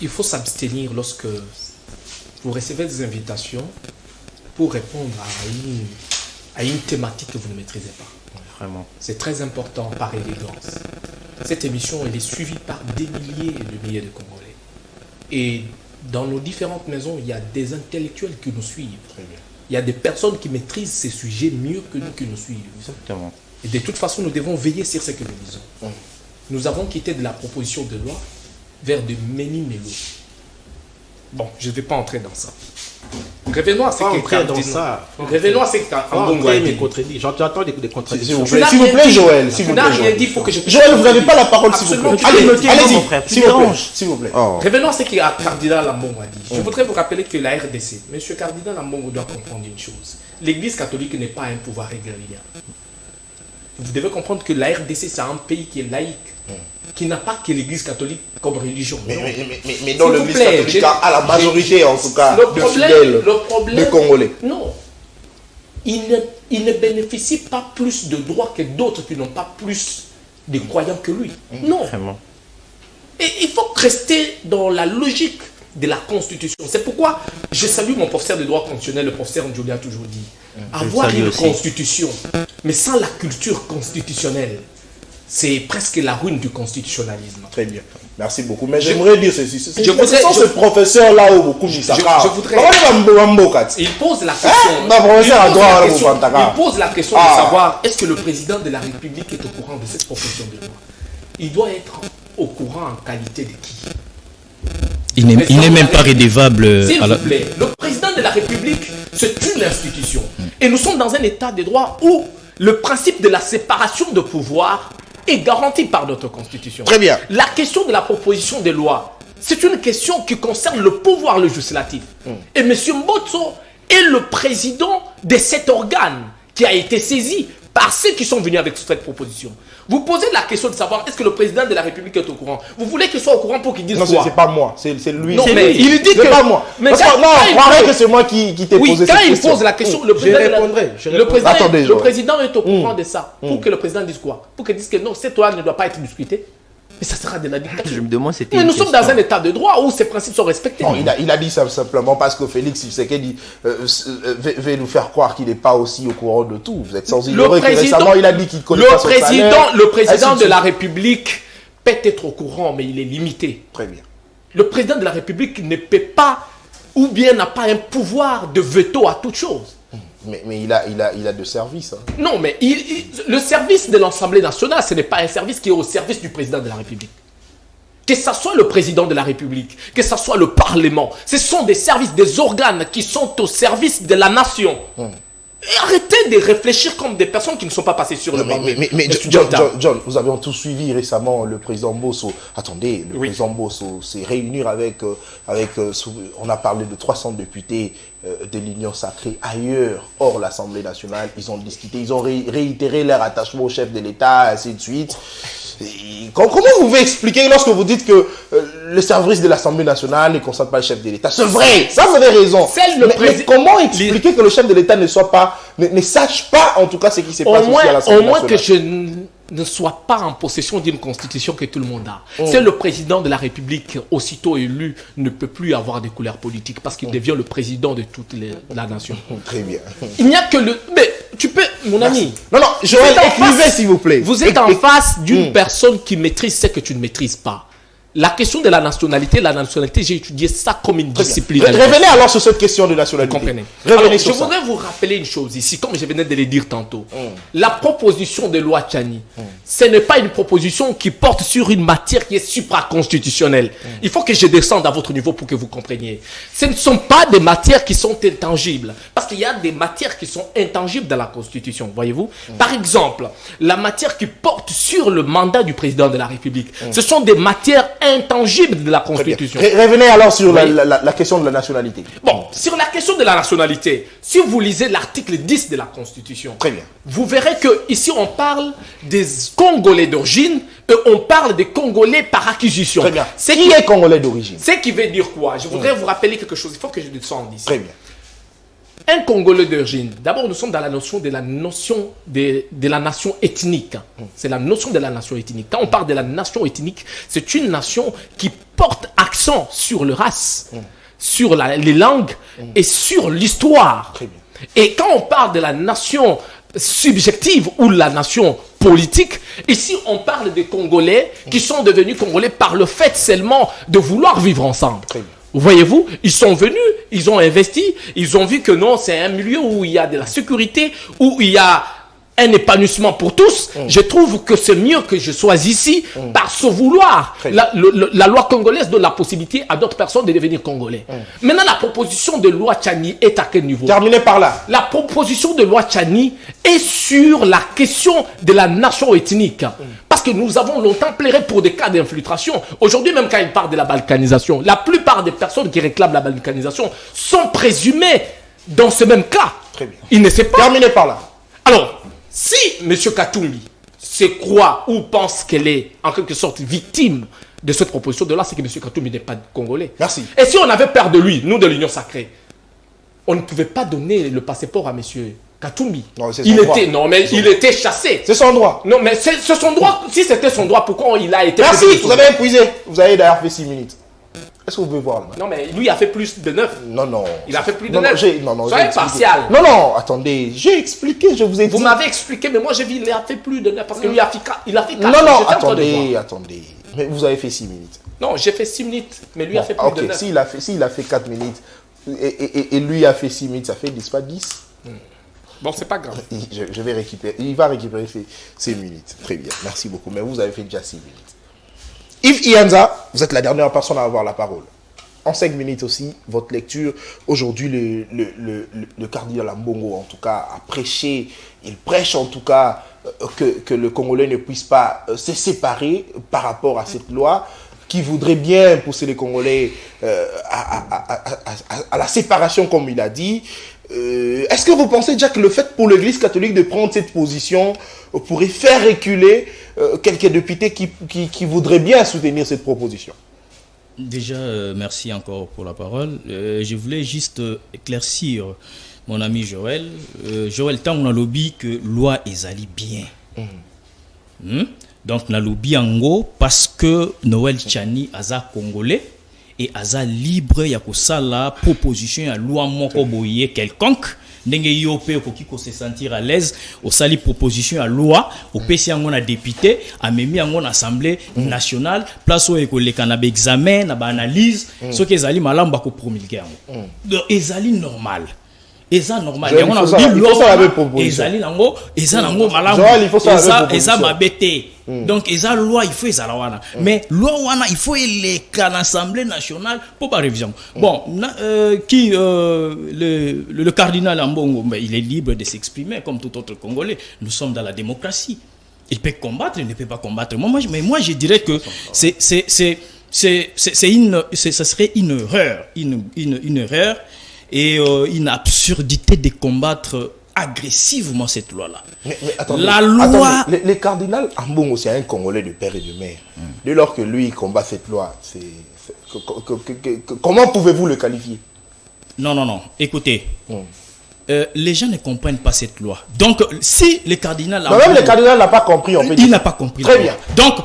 il faut s'abstenir lorsque vous recevez des invitations pour répondre à une thématique que vous ne maîtrisez pas. Vraiment. C'est très important par élégance. Cette émission, elle est suivie par des milliers et des milliers de Congolais. Et dans nos différentes maisons, il y a des intellectuels qui nous suivent. Très bien. Il y a des personnes qui maîtrisent ces sujets mieux que nous qui nous suivent. Exactement. Et de toute façon, nous devons veiller sur ce que nous disons. Nous avons quitté de la proposition de loi vers de meni-mélo. Bon, je ne vais pas entrer dans ça. Revenons à ce J'entends des contradictions. S'il vous plaît, Joël. Tu n'as rien dit pour que je... Joël, vous n'avez pas la parole, s'il vous plaît. Allez-y, s'il vous plaît. Revenons à ce que Cardinal Ambongo a dit. Je voudrais vous rappeler que la RDC, Monsieur Cardinal Ambongo doit comprendre une chose. L'Église catholique n'est pas un pouvoir régalien. Vous devez comprendre que la RDC, c'est un pays qui est laïque, qui n'a pas que l'Église catholique comme religion. Mais dans l'Église catholique, à la majorité, en tout cas, de fidèles, de Congolais. Non. Il ne bénéficie pas plus de droits que d'autres qui n'ont pas plus de croyants que lui. Non. Vraiment. Et il faut rester dans la logique de la Constitution. C'est pourquoi je salue mon professeur de droit constitutionnel, le professeur Ndjoli a toujours dit, avoir une constitution, mais sans la culture constitutionnelle, c'est presque la ruine du constitutionnalisme. Très bien. Merci beaucoup. Mais j'aimerais dire ceci. Je voudrais, ce professeur-là où beaucoup disent ça. Il pose la question. Il pose la question de savoir est-ce que le président de la République est au courant de cette proposition de loi. Il doit être au courant en qualité de qui? Il n'est même pas rédévable. S'il vous plaît, le président de la République, c'est une institution. Et nous sommes dans un état de droit où le principe de la séparation de pouvoir est garanti par notre Constitution. Très bien. La question de la proposition de loi, c'est une question qui concerne le pouvoir législatif. Et M. Mbotso est le président de cet organe qui a été saisi par ceux qui sont venus avec cette proposition. Vous posez la question de savoir est-ce que le président de la République est au courant. Vous voulez qu'il soit au courant pour qu'il dise non, quoi? c'est pas moi, c'est lui. Non, mais lui. il dit c'est que... pas moi. Mais parce que, non, croirais que c'est moi qui t'ai posé cette question. Quand il pose la question, le président, Attendez, le président est au courant de ça. Pour que le président dise quoi? Pour qu'il dise que non, cette loi ne doit pas être discutée. Mais ça sera de la dictature. Je me demande, c'était. Mais nous sommes dans un état de droit où ces principes sont respectés. Non, il a dit ça simplement parce que Félix Tshisekedi veut nous faire croire qu'il n'est pas aussi au courant de tout. Vous êtes sans ignorer que récemment il a dit qu'il connaît pas son salaire. Le président de la République peut être au courant, mais il est limité. Très bien. Le président de la République ne peut pas, ou bien n'a pas un pouvoir de veto à toute chose. Mais il a de services. Hein. Non, mais le service de l'Assemblée nationale, ce n'est pas un service qui est au service du président de la République. Que ce soit le président de la République, que ce soit le Parlement, ce sont des services, des organes qui sont au service de la nation. Et arrêtez de réfléchir comme des personnes qui ne sont pas passées sur le banc. Mais John, vous avez tous suivi récemment le président Mbosso. Attendez, le président Mbosso s'est réuni avec on a parlé de 300 députés de l'Union sacrée ailleurs, hors l'Assemblée nationale. Ils ont discuté, ils ont réitéré leur attachement au chef de l'État, ainsi de suite. Et comment vous pouvez expliquer lorsque vous dites que le service de l'Assemblée nationale ne concerne pas le chef de l'État? C'est vrai, ça vous avez raison. Mais comment expliquer que le chef de l'État ne sache pas en tout cas ce qui s'est passé à l'Assemblée nationale? Au moins que je ne sois pas en possession d'une constitution que tout le monde a. C'est le président de la République, aussitôt élu, ne peut plus avoir de couleur politique parce qu'il devient le président de toute la nation. Très bien. Il n'y a que le... Mais tu peux, mon ami... Non, Joël, écrivez s'il vous plaît. Vous êtes en face d'une personne qui maîtrise ce que tu ne maîtrises pas. La question de la nationalité, j'ai étudié ça comme une discipline. Revenez alors sur cette question de nationalité. Vous comprenez? Alors, je voudrais vous rappeler une chose ici, comme je venais de le dire tantôt. La proposition de loi Tchani, ce n'est pas une proposition qui porte sur une matière qui est supraconstitutionnelle. Il faut que je descende à votre niveau pour que vous compreniez. Ce ne sont pas des matières qui sont intangibles. Parce qu'il y a des matières qui sont intangibles dans la Constitution, voyez-vous. Par exemple, la matière qui porte sur le mandat du président de la République. Ce sont des matières intangible de la Constitution. Revenez alors sur la question de la nationalité. Bon, sur la question de la nationalité, si vous lisez l'article 10 de la Constitution, très bien, vous verrez que ici on parle des Congolais d'origine et on parle des Congolais par acquisition. Très bien. Qui est Congolais d'origine? Ce qui veut dire quoi? Je voudrais vous rappeler quelque chose. Il faut que je descende ici. Très bien. Un Congolais d'origine, d'abord nous sommes dans la notion de la nation ethnique. C'est la notion de la nation ethnique. Quand on parle de la nation ethnique, c'est une nation qui porte accent sur le race, sur les langues et sur l'histoire. Et quand on parle de la nation subjective ou la nation politique, ici on parle des Congolais qui sont devenus Congolais par le fait seulement de vouloir vivre ensemble. Voyez-vous, ils sont venus, ils ont investi, ils ont vu que non, c'est un milieu où il y a de la sécurité, où il y a un épanouissement pour tous. Je trouve que c'est mieux que je sois ici par ce vouloir. La loi congolaise donne la possibilité à d'autres personnes de devenir Congolais. Maintenant, la proposition de loi Tchani est à quel niveau? Terminez par là. La proposition de loi Tchani est sur la question de la nation ethnique. Parce que nous avons longtemps plaidé pour des cas d'infiltration. Aujourd'hui, même quand il parle de la balkanisation, la plupart des personnes qui réclament la balkanisation sont présumées dans ce même cas. Très bien. Il ne sait pas. Terminez par là. Alors, si M. Katumbi se croit ou pense qu'elle est en quelque sorte victime de cette proposition de loi, c'est que M. Katumbi n'est pas congolais. Merci. Et si on avait peur de lui, nous de l'Union sacrée, on ne pouvait pas donner le passeport à M. Katumbi. Non, il était chassé. C'est son droit. Non, mais c'est son droit. Si c'était son droit, pourquoi il a été... Merci, vous avez épuisé. Vous avez d'ailleurs fait 6 minutes. Est-ce que vous pouvez voir là? Non, mais lui a fait plus de 9. Non. Il a fait plus de 9. Soyez partial. Non, attendez. J'ai expliqué, je vous ai dit. Vous m'avez expliqué, mais moi j'ai vu, il a fait plus de 9 parce que lui il a fait 4. Non, attendez. Mais vous avez fait 6 minutes. Non, j'ai fait 6 minutes, mais lui a fait plus de 9. S'il a fait 4 minutes et lui a fait 6 minutes, ça fait 10, pas 10. Bon, c'est pas grave. Je vais récupérer. Il va récupérer ses minutes. Très bien. Merci beaucoup. Mais vous avez fait déjà 6 minutes. Yves Ianza, vous êtes la dernière personne à avoir la parole. en 5 minutes aussi, votre lecture. Aujourd'hui, le cardinal Ambongo, en tout cas, a prêché, il prêche en tout cas que le Congolais ne puisse pas se séparer par rapport à cette loi qui voudrait bien pousser les Congolais à la séparation, comme il a dit. Est-ce que vous pensez déjà que le fait pour l'Église catholique de prendre cette position pourrait faire reculer quelques députés qui voudraient bien soutenir cette proposition? Déjà, merci encore pour la parole. Je voulais juste éclaircir mon ami Joël. Joël, tant on a lobby que loi ezali bien. Donc, on a lobby en gros parce que Noël Tchani aza congolais et aza libre ya kosala proposition ya loi moko boye quelconque. Ndenge yo pe ko se sentir à l'aise au sali proposition à loi au pesi yango na député amemi yango na assemblée nationale place o ekoleka na examen na ba analyse ce que ezali malambo ba ko promulguer yango donc ezali normal. Eza normal. Il faut ça la proposition. Ezali nango, eza nango malamu. Eza mabete. Donc eza loi il faut ezala wana. Mais loi wana il faut eleka na l'Assemblée nationale pour pas révision. Bon, le cardinal Ambongo, il est libre de s'exprimer comme tout autre Congolais. Nous sommes dans la démocratie. Il peut combattre, il ne peut pas combattre. Mais moi je dirais que ça serait une erreur, une erreur. Et une absurdité de combattre agressivement cette loi-là. Mais attendez, la loi... Attendez, le cardinal Ambongo, c'est un Congolais de père et de mère. Dès lors que lui combat cette loi, comment pouvez-vous le qualifier? Non. Écoutez, les gens ne comprennent pas cette loi. Donc, si le cardinal... Même le cardinal n'a pas compris, on peut dire. Il n'a pas compris. Très bien. Donc,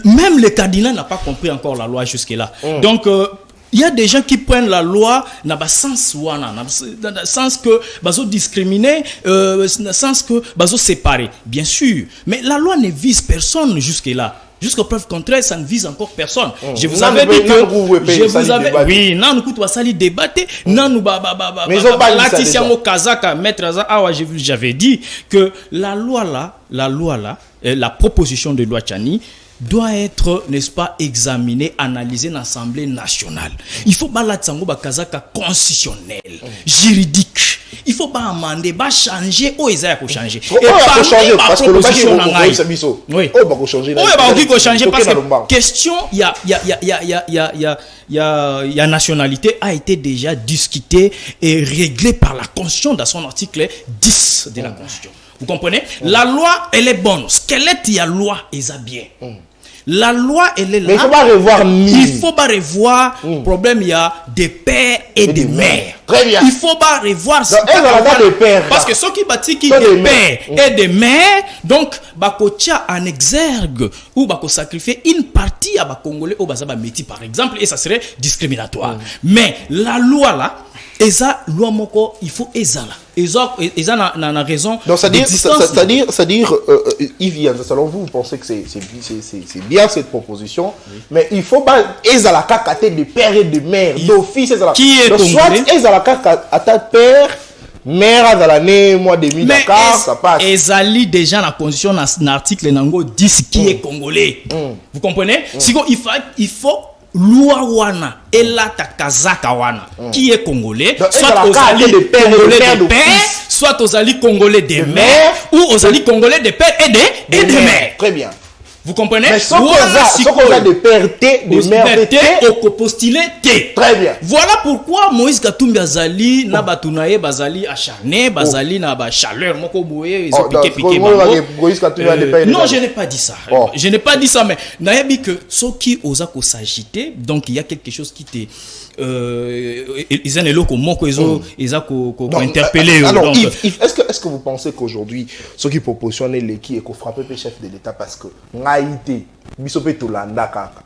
même le cardinal n'a pas compris encore la loi jusque-là. Donc... il y a des gens qui prennent la loi dans le sens que bazo discriminer, dans le sens que bazo séparer. Bien sûr, mais la loi ne vise personne jusque-là. Jusqu'à preuve contraire, ça ne vise encore personne. Je vous avais dit que oui, non, nous coûte sali débattre, non nous j'avais dit que la proposition de loi Tchani doit être, n'est-ce pas, examiné, analysé dans l'Assemblée nationale. Il faut pas la tsango ba kazaka constitutionnel, juridique. Il faut pas amender, pas changer, ça faut changer. Et pas changer parce que le proposition oui. Changer. Changer parce que question il y a nationalité a été déjà discutée et réglée par la Constitution dans son article 10 de la Constitution. Vous comprenez? La loi, elle est bonne. Squelette, il y a loi, et ça bien. La loi, elle est là. Mais il faut pas revoir il faut pas revoir. Problème, il y a des pères et des mères. Très bien. Il faut pas revoir ça. Parce que ceux qui bâtissent des pères et des mères, donc, bakotia en exergue ou bako sacrifier une partie à Congolais au Bazaba Métis, par exemple, et ça serait discriminatoire. Mais la loi là, et ça, loi moko, il faut ezala. Et ça n'a raison. Donc, c'est-à-dire, Yves, selon vous, vous pensez que c'est bien cette proposition, mais il faut pas ezala kakate de père et de mère, d'office ezala. Qui est donc, soit ezala kakate père, mère à l'année, mois demi Dakar, ça passe. Ezali déjà la condition dans l'article Nango 10 qui est congolais. Vous comprenez? Il faut loi wana elata kazaka wana qui est congolais, soit aux alliés de congolais de père, soit aux alliés congolais de mère, ou aux alliés congolais de père et de mère. Très bien. Vous comprenez? Mais ce qu'on a de père T, de mère T, au postulé T. Très bien. Voilà pourquoi Moïse Katumbi Azali, na batunaye bazali acharné, bazali na ba chaleur, moko boye, ils ont piqué. Non, je n'ai pas dit ça. Je n'ai pas dit ça, mais nayebi que ceux qui osent s'agiter, donc il y a quelque chose qui te ils ont l'eau comme ils ont interpellé. Alors, est-ce que vous pensez qu'aujourd'hui, ceux qui propositionnent les qui et qu'on frappe le chef de l'État parce que Haïti, Bisopé Tolanda Kaka,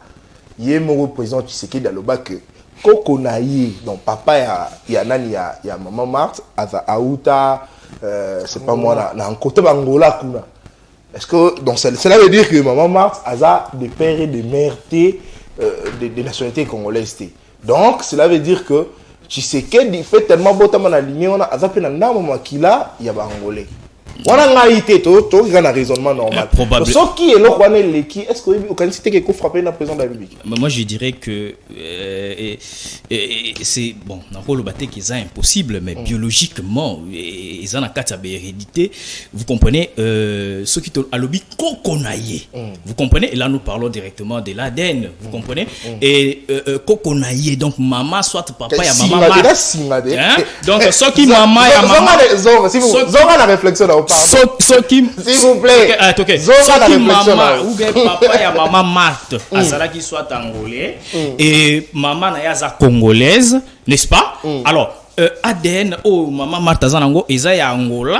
il y a mon président Tshisekedi Daloba que Koko Naïe, donc papa, il y a Nani, il y a maman Marthe, Aza Aouta, c'est pas moi, là, en côté Bangola Kuna. Est-ce que, donc cela veut dire que maman Marthe, Aza des pères et des mères des nationalités congolaises. Donc, cela veut dire que Tshisekedi fait tellement beau temps aligné, on a Aza Penanda, Maman Kila, il y a Bangolais. On a été tout un raisonnement normal. Probable. Ce qui est le roi qui est-ce que vous avez cité que frapper le président de la République? Moi, je dirais que c'est bon. Dans le bâtiment qui est impossible, mais biologiquement, ils ont un cas d'hérédité. Vous comprenez? Ceux qui ont lobby coconaillé. Vous comprenez? Et là, nous parlons directement de l'ADN. Vous comprenez? Et coconaillé. Donc, maman, soit papa, il y a maman. Donc, ceux qui maman, il y a maman. Si vous avez la réflexion là, ceux qui, s'il vous plaît, ceux qui maman ou bien papa, il y a maman Marthe. Azala qui soit angolais et maman nayaza congolaise, n'est-ce pas? Alors, ADN oh maman Marthe azanango eza ya Angola,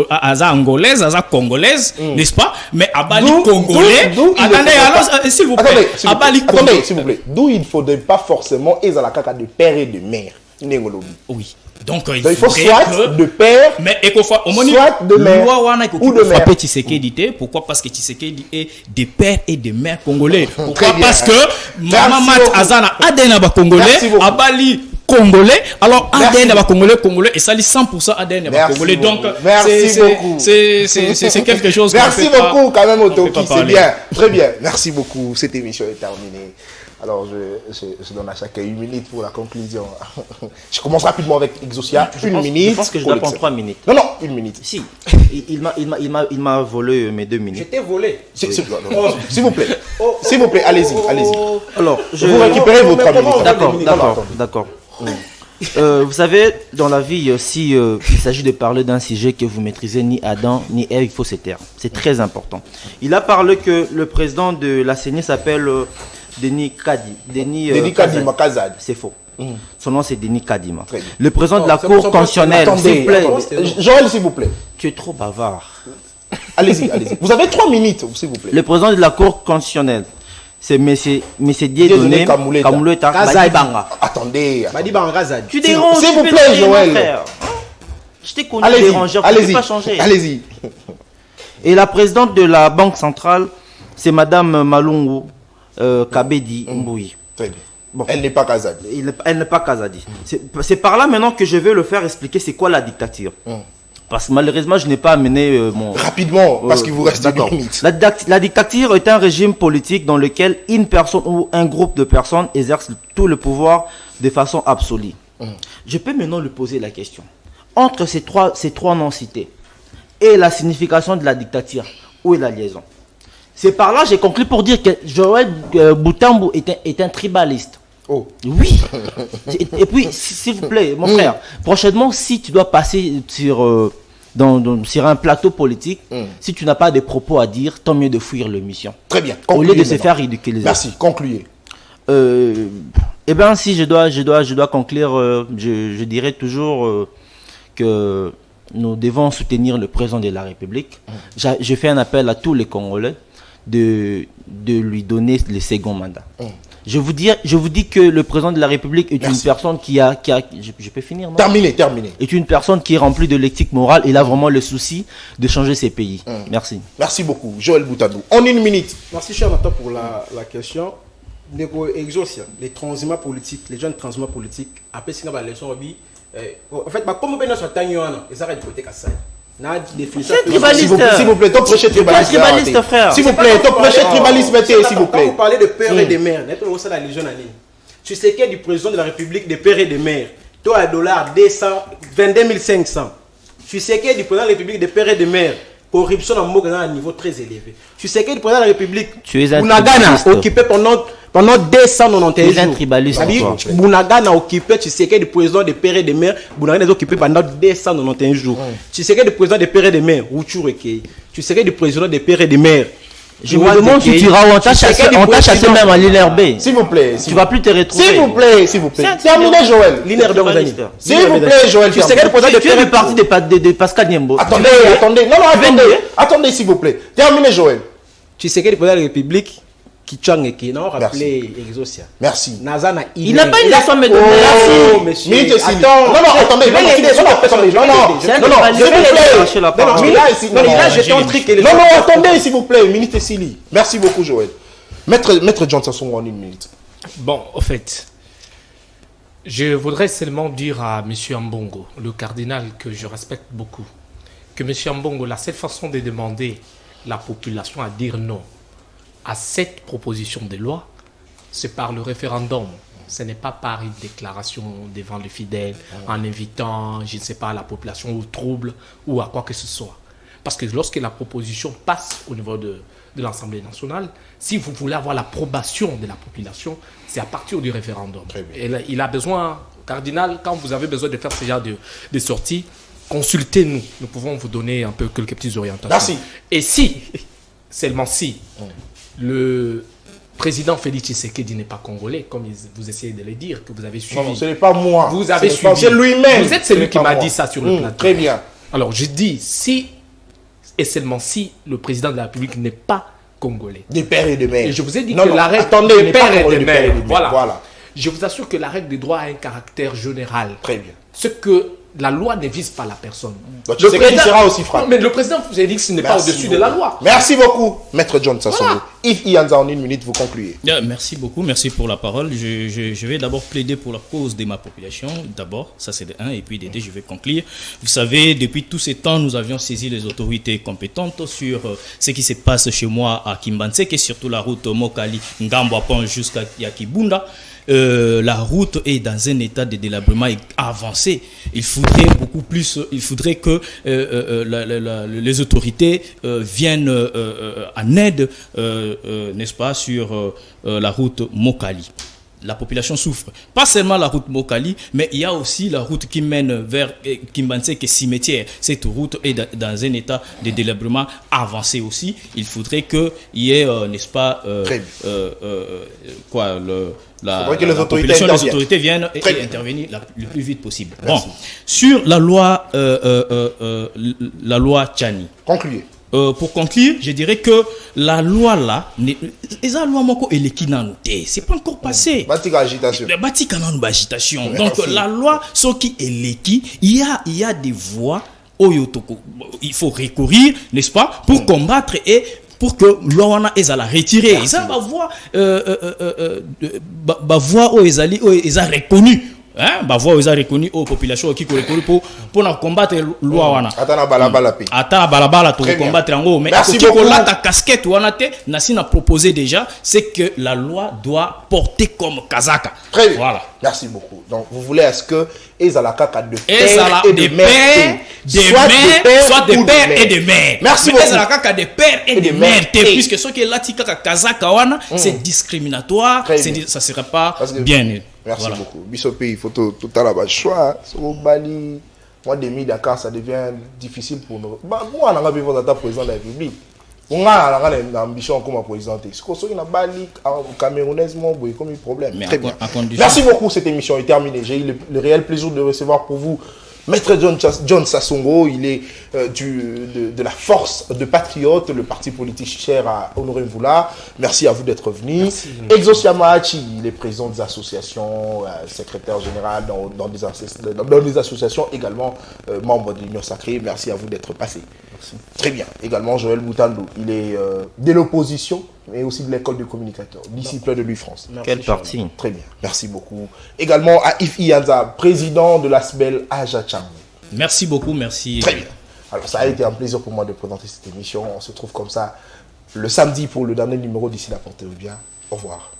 aza angolaise, aza congolaise, n'est-ce pas? Mais abali congolais. Attendez, alors s'il vous plaît. Abali congolais, s'il vous plaît. D'où il faudrait pas forcément ezala kaka de père et de mère. Oui. Donc il faut soit de père, mais soit de mère ou de mère. Pourquoi? Parce que Tshisekedi est de père et de mère congolais. Pourquoi? Parce que maman Mat Azana ADN ba congolais, abali congolais. Alors ADN ba congolais et ça lit 100% ADN ba congolais. Donc c'est quelque chose. Merci beaucoup quand même Otoki, c'est bien. Très bien. Merci beaucoup. Cette émission est terminée. Alors, je donne à chacun 1 minute pour la conclusion. Je commence rapidement avec Exosia. Une minute. Je pense que je dois prendre 3 minutes. Non, 1 minute. Si, il m'a volé mes 2 minutes. Je t'ai volé. S'il vous plaît. S'il vous plaît, allez-y. Alors, vous récupérez vos 3 minutes. D'accord. Vous savez, dans la vie, si il s'agit de parler d'un sujet que vous maîtrisez ni Adam ni Ève, il faut se taire. C'est très important. Il a parlé que le président de la CENI s'appelle Denis Kadima Kazad. C'est faux. Son nom c'est Denis Kadima. Le président de la Cour constitutionnelle. S'il vous plaît. Joël, s'il vous plaît. Tu es trop bavard. Allez-y. Vous avez 3 minutes, s'il vous plaît. Le président de la Cour constitutionnelle, c'est M. Dieudonné Kamouleta Badibanga. Attendez. Badibanga Kazad. Tu déranges. S'il vous plaît, Joël. Je t'ai connu dérangeur. Tu ne peux pas changer. Allez-y. Et la présidente de la Banque centrale, c'est Madame Malungu Kabedi Mboui. Très bien. Bon. Elle n'est pas Kazadi. Elle n'est pas Kazadi. C'est par là maintenant que je vais le faire expliquer c'est quoi la dictature. Parce que malheureusement, je n'ai pas amené mon... Rapidement, parce qu'il vous reste 1 minute. La dictature est un régime politique dans lequel une personne ou un groupe de personnes exerce tout le pouvoir de façon absolue. Je peux maintenant lui poser la question. Entre ces trois noms cités et la signification de la dictature, où est la liaison? C'est par là que j'ai conclu pour dire que Joël Boutambo est un tribaliste. Oh. Oui. Et puis, s'il vous plaît, mon frère, prochainement, si tu dois passer sur un plateau politique, si tu n'as pas de propos à dire, tant mieux de fuir l'émission. Très bien. Au lieu de se faire ridiculiser. Merci. Concluez. Eh bien, si je dois conclure, je dirais toujours que nous devons soutenir le président de la République. Je fais un appel à tous les Congolais de lui donner le second mandat. Je vous dis que le président de la République est une personne qui a je peux finir, non? Terminé. Est une personne qui est remplie de l'éthique morale. Il a vraiment le souci de changer ses pays. Merci. Merci beaucoup. Joël Boutadou. En 1 minute. Merci, cher Nathan, pour la question. Exosia, les transhumants politiques, les jeunes transhumants politiques, après c'est la leçon, en fait, comme on peut nous attendre, ils arrêtent de côté Kassai. S'il vous plaît, top prêcher tribaliste, frère. S'il vous plaît, top prêcher tribaliste, s'il vous plaît. Quand vous parlez de père et de mère, c'est la légion année. Tu sais qu'il y a du président de la République de père et de mère. Toi, à dollar 22 500. Tu sais qu'il y a du président de la République de père et de mère. Corruption dans un niveau très élevé. Tu sais qu'il y a du président de la République. Bounagana occupé pendant 291 jours. Tu es un tribaliste. Bounagana occupé, tu sais qu'il y a du président de père et de mère. Bounagana est occupé pendant 291 jours. Tu sais qu'il y a du président de père et de mère. Tu sais qu'il y a du président de père et de mère. Je me demande si tu iras on t'a chassé même à l'INRB. S'il vous plaît. Tu vas plus te retrouver. S'il vous plaît. Terminez, Joël. L'INRB. S'il vous plaît, Joël. Tu sais quel président de faire partie de Pascal Niembo. Attendez. Non, attendez, s'il vous plaît. Terminez, Joël. Tu sais quel président de la République qui qui n'a rappelé Exosia. Merci. Il n'a pas une leçon à me donner. Merci, monsieur. Attendez. Attendez, s'il vous plaît. Minute Sili. Merci beaucoup, Joël. Maître John Sasson en 1 minute. Bon, au fait, je voudrais seulement dire à M. Ambongo, le cardinal que je respecte beaucoup, que M. Ambongo, la seule façon de demander la population à dire non à cette proposition de loi, c'est par le référendum. Ce n'est pas par une déclaration devant les fidèles, en invitant, je ne sais pas, la population au trouble ou à quoi que ce soit. Parce que lorsque la proposition passe au niveau de l'Assemblée nationale, si vous voulez avoir l'approbation de la population, c'est à partir du référendum. Et là, il a besoin, cardinal, quand vous avez besoin de faire ce genre de sorties, consultez-nous. Nous pouvons vous donner un peu quelques petites orientations. Merci. Et si, seulement si, le président Félix Tshisekedi n'est pas congolais, comme vous essayez de le dire, que vous avez suivi. Non, ce n'est pas moi. Vous avez suivi. C'est lui-même. Vous êtes celui qui m'a dit ça sur le plateau. Très bien. Alors, je dis si, et seulement si, le président de la République n'est pas congolais. Des pères et des mères. Et je vous ai dit Non, que non, la règle attendez, des pères et des mères. Voilà. Voilà. Je vous assure que la règle des droits a un caractère général. Très bien. Ce que la loi ne vise pas la personne. Donc, tu sais qu'il sera aussi franc. Mais le président Félix n'est pas au-dessus de la loi. Merci beaucoup, Maître John Sassongo. Voilà. Yves Ianza, en une minute, vous concluez. Merci beaucoup, merci pour la parole. Je vais d'abord plaider pour la cause de ma population. D'abord, ça c'est de 1, et puis de 2, je vais conclure. Vous savez, depuis tous ces temps, nous avions saisi les autorités compétentes sur ce qui se passe chez moi à Kimbanse, qui est surtout la route Mokali-Ngambwa-Pont jusqu'à Yakibunda. La route est dans un état de délabrement avancé. Il faudrait beaucoup plus, il faudrait que les autorités viennent en aide, n'est-ce pas, sur la route Mokali. La population souffre. Pas seulement la route Mokali, mais il y a aussi la route qui mène vers Kimbanse, qui est cimetière. Cette route est dans un état de délabrement avancé aussi. Il faudrait qu'il y ait, n'est-ce pas, les autorités viennent et intervenir le plus vite possible. Bon, sur la loi Tchani. Concluez. Pour conclure, je dirais que la loi là, c'est pas encore passé. Agitation. Donc la loi, ce qui est l'équi, il y a des voies il faut recourir, n'est-ce pas, pour combattre et pour que l'on ait à la retirer. Ils ont voix où ils ont reconnu. Bah voix aux reconnus aux populations qui reconnu pour combattre loi wana atana balabala pe ata balabala pour combattre en haut mais ko la ta casquette wana te na proposé déjà c'est que la loi doit porter comme kazaka. Très bien. Voilà. Merci beaucoup. Donc vous voulez est-ce que ezalaka de père et de mère soit de père et de mère. Merci beaucoup. Ezalaka de père et de mère puisque ce qui est là tika kazaka wana c'est discriminatoire, ça serait pas bien. Merci beaucoup. Bissopé, il faut tout à la base choix. Sur Bali, moi, Dakar, ça devient difficile pour nous. Moi, on a besoin d'être président de la République. On a une ambition comme président. Ce qu'on a Bali, Camerounaise, il y a comme un problème. Très bien. Merci beaucoup. Cette émission est terminée. J'ai eu le réel plaisir de recevoir pour vous Maître John Sassongo. Il est de la force de Patriote, le parti politique cher à Honoré Mvula. Merci à vous d'être venu. Exosia Mahachi, il est président des associations, secrétaire général dans des associations, également membre de l'Union Sacrée. Merci à vous d'être passé. Merci. Très bien. Également Joël Boutandou, il est de l'opposition, mais aussi de l'école de communicateurs, disciple de l'UFrance. Quel parti? Très bien. Merci beaucoup. Également à Yves Ianza, président de l'ASBEL Ajachang. Merci beaucoup, merci. Très bien. Alors ça a été un plaisir pour moi de présenter cette émission. On se trouve comme ça le samedi pour le dernier numéro. D'ici là, portez-vous bien. Au revoir.